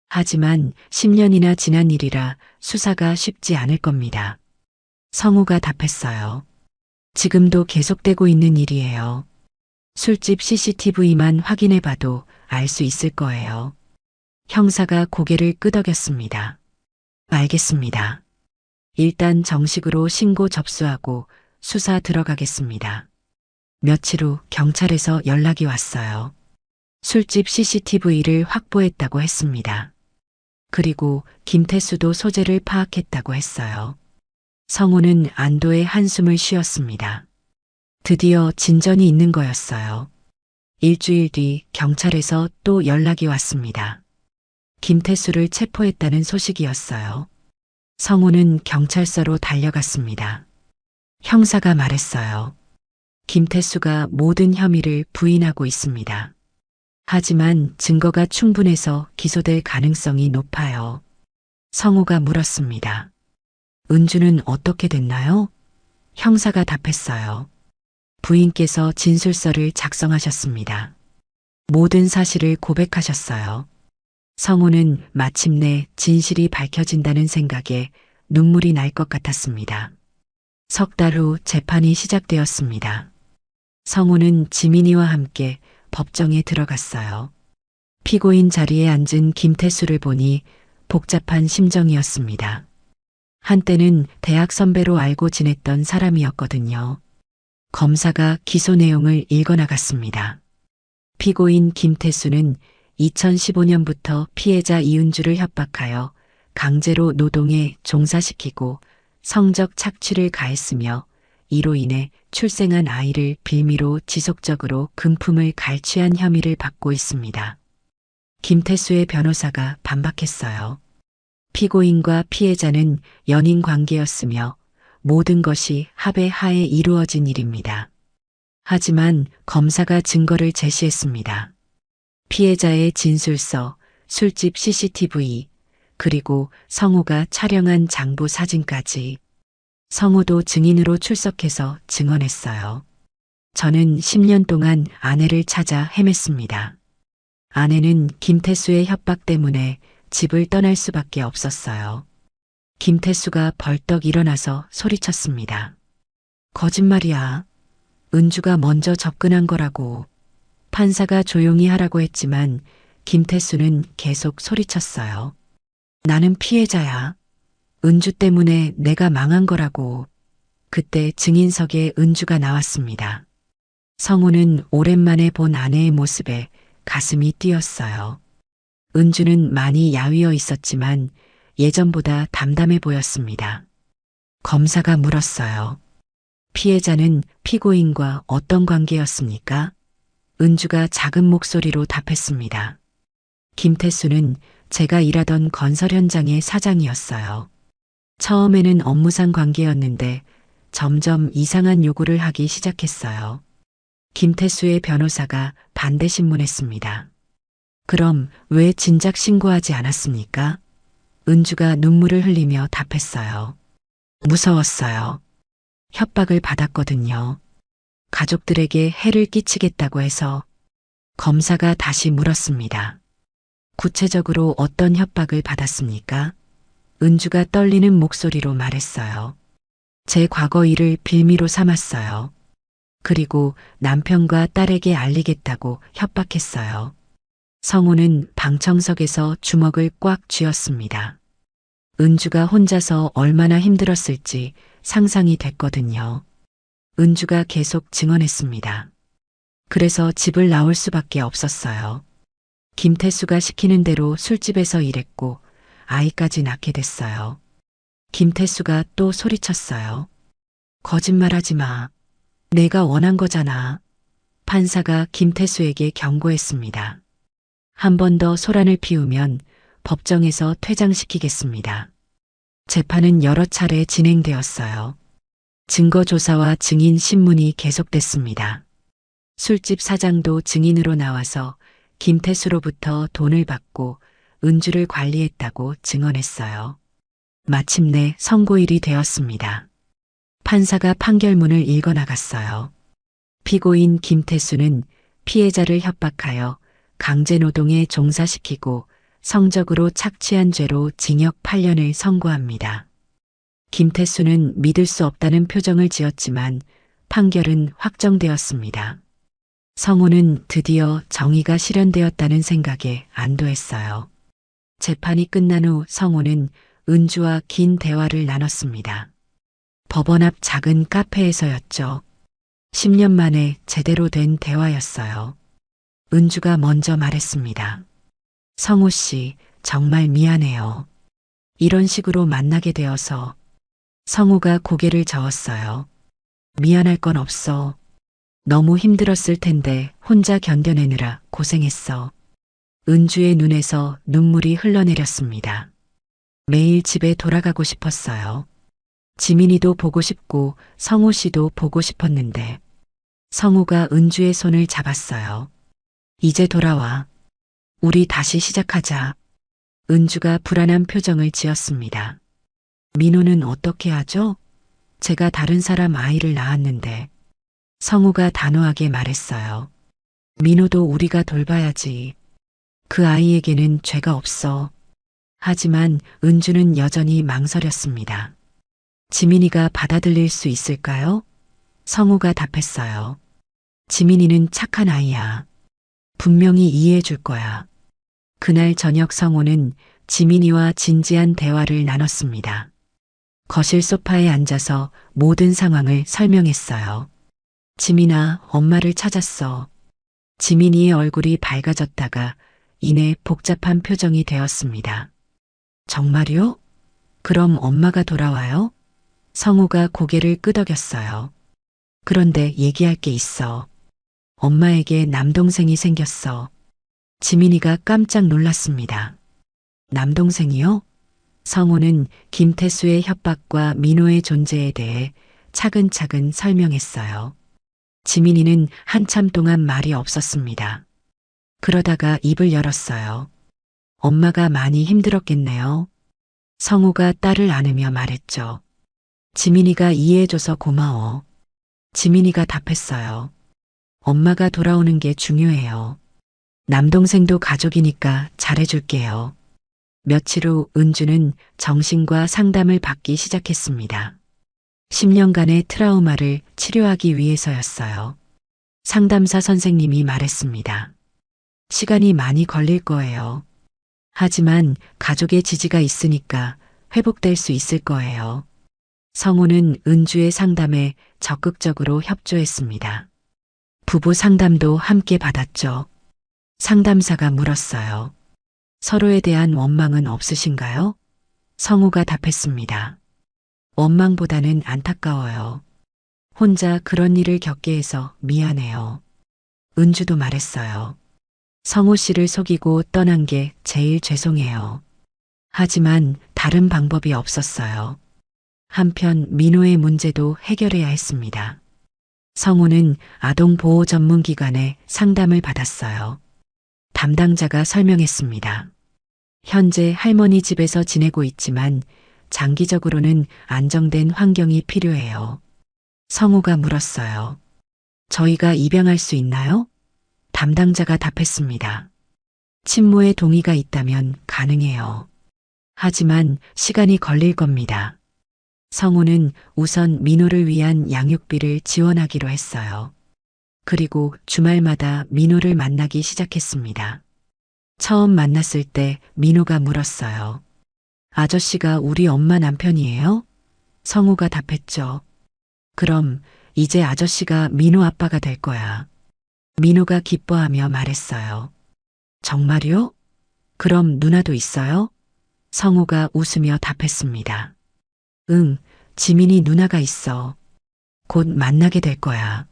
하지만 10년이나 지난 일이라 수사가 쉽지 않을 겁니다. 성우가 답했어요. 지금도 계속되고 있는 일이에요. 술집 CCTV만 확인해봐도 알 수 있을 거예요. 형사가 고개를 끄덕였습니다. 알겠습니다. 일단 정식으로 신고 접수하고 수사 들어가겠습니다. 며칠 후 경찰에서 연락이 왔어요. 술집 CCTV를 확보했다고 했습니다. 그리고 김태수도 소재를 파악했다고 했어요. 성우는 안도의 한숨을 쉬었습니다. 드디어 진전이 있는 거였어요. 일주일 뒤 경찰에서 또 연락이 왔습니다. 김태수를 체포했다는 소식이었어요. 성우는 경찰서로 달려갔습니다. 형사가 말했어요. 김태수가 모든 혐의를 부인하고 있습니다. 하지만 증거가 충분해서 기소될 가능성이 높아요. 성우가 물었습니다. 은주는 어떻게 됐나요? 형사가 답했어요. 부인께서 진술서를 작성하셨습니다. 모든 사실을 고백하셨어요. 성우는 마침내 진실이 밝혀진다는 생각에 눈물이 날 것 같았습니다. 석 달 후 재판이 시작되었습니다. 성우는 지민이와 함께 법정에 들어갔어요. 피고인 자리에 앉은 김태수를 보니 복잡한 심정이었습니다. 한때는 대학 선배로 알고 지냈던 사람이었거든요. 검사가 기소 내용을 읽어나갔습니다. 피고인 김태수는 2015년부터 피해자 이은주를 협박하여 강제로 노동에 종사시키고 성적 착취를 가했으며 이로 인해 출생한 아이를 빌미로 지속적으로 금품을 갈취한 혐의를 받고 있습니다. 김태수의 변호사가 반박했어요. 피고인과 피해자는 연인 관계였으며 모든 것이 합의 하에 이루어진 일입니다. 하지만 검사가 증거를 제시했습니다. 피해자의 진술서, 술집 CCTV, 그리고 성우가 촬영한 장부 사진까지. 성우도 증인으로 출석해서 증언했어요. 저는 10년 동안 아내를 찾아 헤맸습니다. 아내는 김태수의 협박 때문에 집을 떠날 수밖에 없었어요. 김태수가 벌떡 일어나서 소리쳤습니다. 거짓말이야. 은주가 먼저 접근한 거라고. 판사가 조용히 하라고 했지만 김태수는 계속 소리쳤어요. 나는 피해자야. 은주 때문에 내가 망한 거라고. 그때 증인석에 은주가 나왔습니다. 성우는 오랜만에 본 아내의 모습에 가슴이 뛰었어요. 은주는 많이 야위어 있었지만 예전보다 담담해 보였습니다. 검사가 물었어요. 피해자는 피고인과 어떤 관계였습니까? 은주가 작은 목소리로 답했습니다. 김태수는 제가 일하던 건설 현장의 사장이었어요. 처음에는 업무상 관계였는데 점점 이상한 요구를 하기 시작했어요. 김태수의 변호사가 반대 신문했습니다. 그럼 왜 진작 신고하지 않았습니까? 은주가 눈물을 흘리며 답했어요. 무서웠어요. 협박을 받았거든요. 가족들에게 해를 끼치겠다고 해서. 검사가 다시 물었습니다. 구체적으로 어떤 협박을 받았습니까? 은주가 떨리는 목소리로 말했어요. 제 과거 일을 빌미로 삼았어요. 그리고 남편과 딸에게 알리겠다고 협박했어요. 성우는 방청석에서 주먹을 꽉 쥐었습니다. 은주가 혼자서 얼마나 힘들었을지 상상이 됐거든요. 은주가 계속 증언했습니다. 그래서 집을 나올 수밖에 없었어요. 김태수가 시키는 대로 술집에서 일했고 아이까지 낳게 됐어요. 김태수가 또 소리쳤어요. 거짓말하지 마. 내가 원한 거잖아. 판사가 김태수에게 경고했습니다. 한 번 더 소란을 피우면 법정에서 퇴장시키겠습니다. 재판은 여러 차례 진행되었어요. 증거조사와 증인 신문이 계속됐습니다. 술집 사장도 증인으로 나와서 김태수로부터 돈을 받고 은주를 관리했다고 증언했어요. 마침내 선고일이 되었습니다. 판사가 판결문을 읽어나갔어요. 피고인 김태수는 피해자를 협박하여 강제노동에 종사시키고 성적으로 착취한 죄로 징역 8년을 선고합니다. 김태수는 믿을 수 없다는 표정을 지었지만 판결은 확정되었습니다. 성우는 드디어 정의가 실현되었다는 생각에 안도했어요. 재판이 끝난 후 성우는 은주와 긴 대화를 나눴습니다. 법원 앞 작은 카페에서였죠. 10년 만에 제대로 된 대화였어요. 은주가 먼저 말했습니다. 성우 씨, 정말 미안해요. 이런 식으로 만나게 되어서. 성우가 고개를 저었어요. 미안할 건 없어. 너무 힘들었을 텐데 혼자 견뎌내느라 고생했어. 은주의 눈에서 눈물이 흘러내렸습니다. 매일 집에 돌아가고 싶었어요. 지민이도 보고 싶고 성우 씨도 보고 싶었는데. 성우가 은주의 손을 잡았어요. 이제 돌아와. 우리 다시 시작하자. 은주가 불안한 표정을 지었습니다. 민호는 어떻게 하죠? 제가 다른 사람 아이를 낳았는데. 성우가 단호하게 말했어요. 민호도 우리가 돌봐야지. 그 아이에게는 죄가 없어. 하지만 은주는 여전히 망설였습니다. 지민이가 받아들일 수 있을까요? 성우가 답했어요. 지민이는 착한 아이야. 분명히 이해해 줄 거야. 그날 저녁 성우는 지민이와 진지한 대화를 나눴습니다. 거실 소파에 앉아서 모든 상황을 설명했어요. 지민아, 엄마를 찾았어. 지민이의 얼굴이 밝아졌다가 이내 복잡한 표정이 되었습니다. 정말요? 그럼 엄마가 돌아와요? 성우가 고개를 끄덕였어요. 그런데 얘기할 게 있어. 엄마에게 남동생이 생겼어. 지민이가 깜짝 놀랐습니다. 남동생이요? 성우는 김태수의 협박과 민호의 존재에 대해 차근차근 설명했어요. 지민이는 한참 동안 말이 없었습니다. 그러다가 입을 열었어요. 엄마가 많이 힘들었겠네요. 성우가 딸을 안으며 말했죠. 지민이가 이해해줘서 고마워. 지민이가 답했어요. 엄마가 돌아오는 게 중요해요. 남동생도 가족이니까 잘해줄게요. 며칠 후 은주는 정신과 상담을 받기 시작했습니다. 10년간의 트라우마를 치료하기 위해서였어요. 상담사 선생님이 말했습니다. 시간이 많이 걸릴 거예요. 하지만 가족의 지지가 있으니까 회복될 수 있을 거예요. 성우는 은주의 상담에 적극적으로 협조했습니다. 부부 상담도 함께 받았죠. 상담사가 물었어요. 서로에 대한 원망은 없으신가요? 성우가 답했습니다. 원망보다는 안타까워요. 혼자 그런 일을 겪게 해서 미안해요. 은주도 말했어요. 성우 씨를 속이고 떠난 게 제일 죄송해요. 하지만 다른 방법이 없었어요. 한편 민호의 문제도 해결해야 했습니다. 성우는 아동보호 전문기관에 상담을 받았어요. 담당자가 설명했습니다. 현재 할머니 집에서 지내고 있지만 장기적으로는 안정된 환경이 필요해요. 성우가 물었어요. 저희가 입양할 수 있나요? 담당자가 답했습니다. 친모의 동의가 있다면 가능해요. 하지만 시간이 걸릴 겁니다. 성우는 우선 민호를 위한 양육비를 지원하기로 했어요. 그리고 주말마다 민호를 만나기 시작했습니다. 처음 만났을 때 민호가 물었어요. 아저씨가 우리 엄마 남편이에요? 성우가 답했죠. 그럼 이제 아저씨가 민호 아빠가 될 거야. 민호가 기뻐하며 말했어요. 정말요? 그럼 누나도 있어요? 성우가 웃으며 답했습니다. 응, 지민이 누나가 있어. 곧 만나게 될 거야.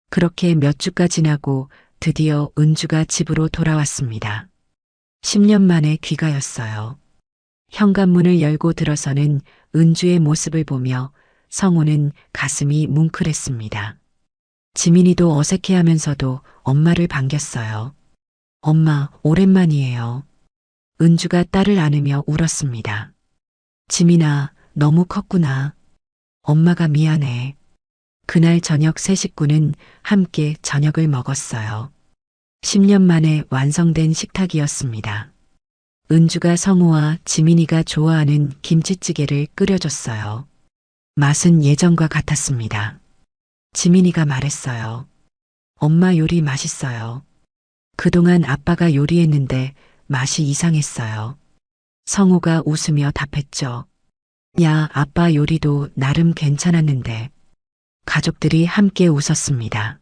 그렇게 몇 주가 지나고 드디어 은주가 집으로 돌아왔습니다. 10년 만에 귀가였어요. 현관문을 열고 들어서는 은주의 모습을 보며 성우는 가슴이 뭉클했습니다. 지민이도 어색해하면서도 엄마를 반겼어요. 엄마, 오랜만이에요. 은주가 딸을 안으며 울었습니다. 지민아, 너무 컸구나. 엄마가 미안해. 그날 저녁 세 식구는 함께 저녁을 먹었어요. 10년 만에 완성된 식탁이었습니다. 은주가 성우와 지민이가 좋아하는 김치찌개를 끓여줬어요. 맛은 예전과 같았습니다. 지민이가 말했어요. 엄마 요리 맛있어요. 그동안 아빠가 요리했는데 맛이 이상했어요. 성우가 웃으며 답했죠. 야, 아빠 요리도 나름 괜찮았는데. 가족들이 함께 웃었습니다.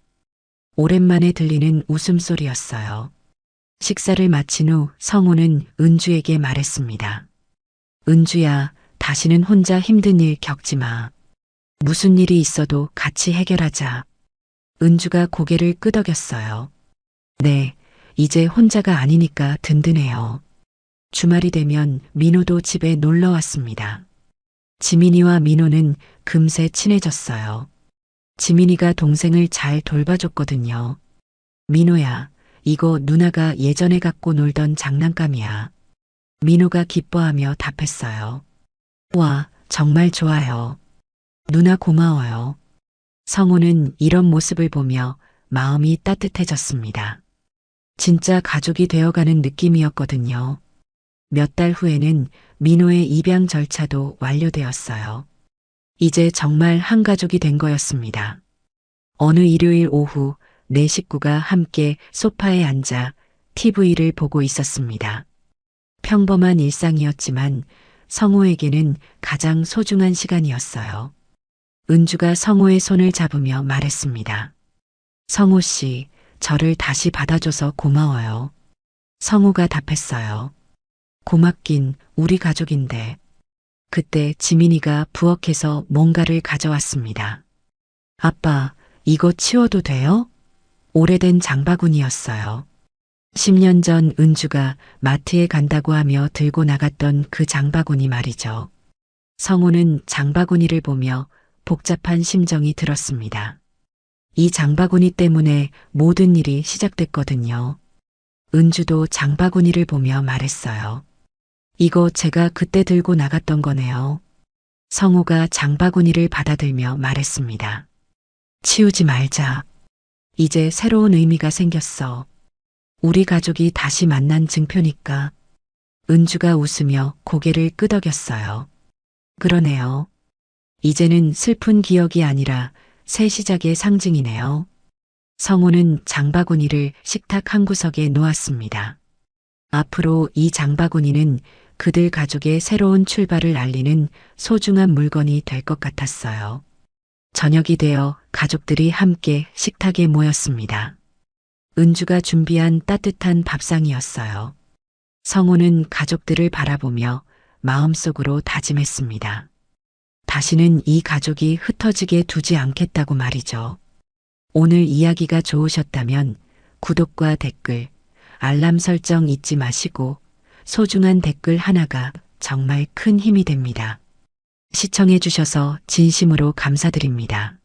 오랜만에 들리는 웃음소리였어요. 식사를 마친 후 성우는 은주에게 말했습니다. 은주야, 다시는 혼자 힘든 일 겪지 마. 무슨 일이 있어도 같이 해결하자. 은주가 고개를 끄덕였어요. 네, 이제 혼자가 아니니까 든든해요. 주말이 되면 민호도 집에 놀러 왔습니다. 지민이와 민호는 금세 친해졌어요. 지민이가 동생을 잘 돌봐줬거든요. 민호야, 이거 누나가 예전에 갖고 놀던 장난감이야. 민호가 기뻐하며 답했어요. 와, 정말 좋아요. 누나 고마워요. 성우는 이런 모습을 보며 마음이 따뜻해졌습니다. 진짜 가족이 되어가는 느낌이었거든요. 몇 달 후에는 민호의 입양 절차도 완료되었어요. 이제 정말 한 가족이 된 거였습니다. 어느 일요일 오후 네 식구가 함께 소파에 앉아 TV를 보고 있었습니다. 평범한 일상이었지만 성우에게는 가장 소중한 시간이었어요. 은주가 성우의 손을 잡으며 말했습니다. 성우 씨, 저를 다시 받아줘서 고마워요. 성우가 답했어요. 고맙긴 우리 가족인데. 그때 지민이가 부엌에서 뭔가를 가져왔습니다. 아빠, 이거 치워도 돼요? 오래된 장바구니였어요. 10년 전 은주가 마트에 간다고 하며 들고 나갔던 그 장바구니 말이죠. 성우는 장바구니를 보며 복잡한 심정이 들었습니다. 이 장바구니 때문에 모든 일이 시작됐거든요. 은주도 장바구니를 보며 말했어요. 이거 제가 그때 들고 나갔던 거네요. 성우가 장바구니를 받아들며 말했습니다. 치우지 말자. 이제 새로운 의미가 생겼어. 우리 가족이 다시 만난 증표니까. 은주가 웃으며 고개를 끄덕였어요. 그러네요. 이제는 슬픈 기억이 아니라 새 시작의 상징이네요. 성우는 장바구니를 식탁 한 구석에 놓았습니다. 앞으로 이 장바구니는 그들 가족의 새로운 출발을 알리는 소중한 물건이 될 것 같았어요. 저녁이 되어 가족들이 함께 식탁에 모였습니다. 은주가 준비한 따뜻한 밥상이었어요. 성우는 가족들을 바라보며 마음속으로 다짐했습니다. 다시는 이 가족이 흩어지게 두지 않겠다고 말이죠. 오늘 이야기가 좋으셨다면 구독과 댓글, 알람 설정 잊지 마시고 소중한 댓글 하나가 정말 큰 힘이 됩니다. 시청해 주셔서 진심으로 감사드립니다.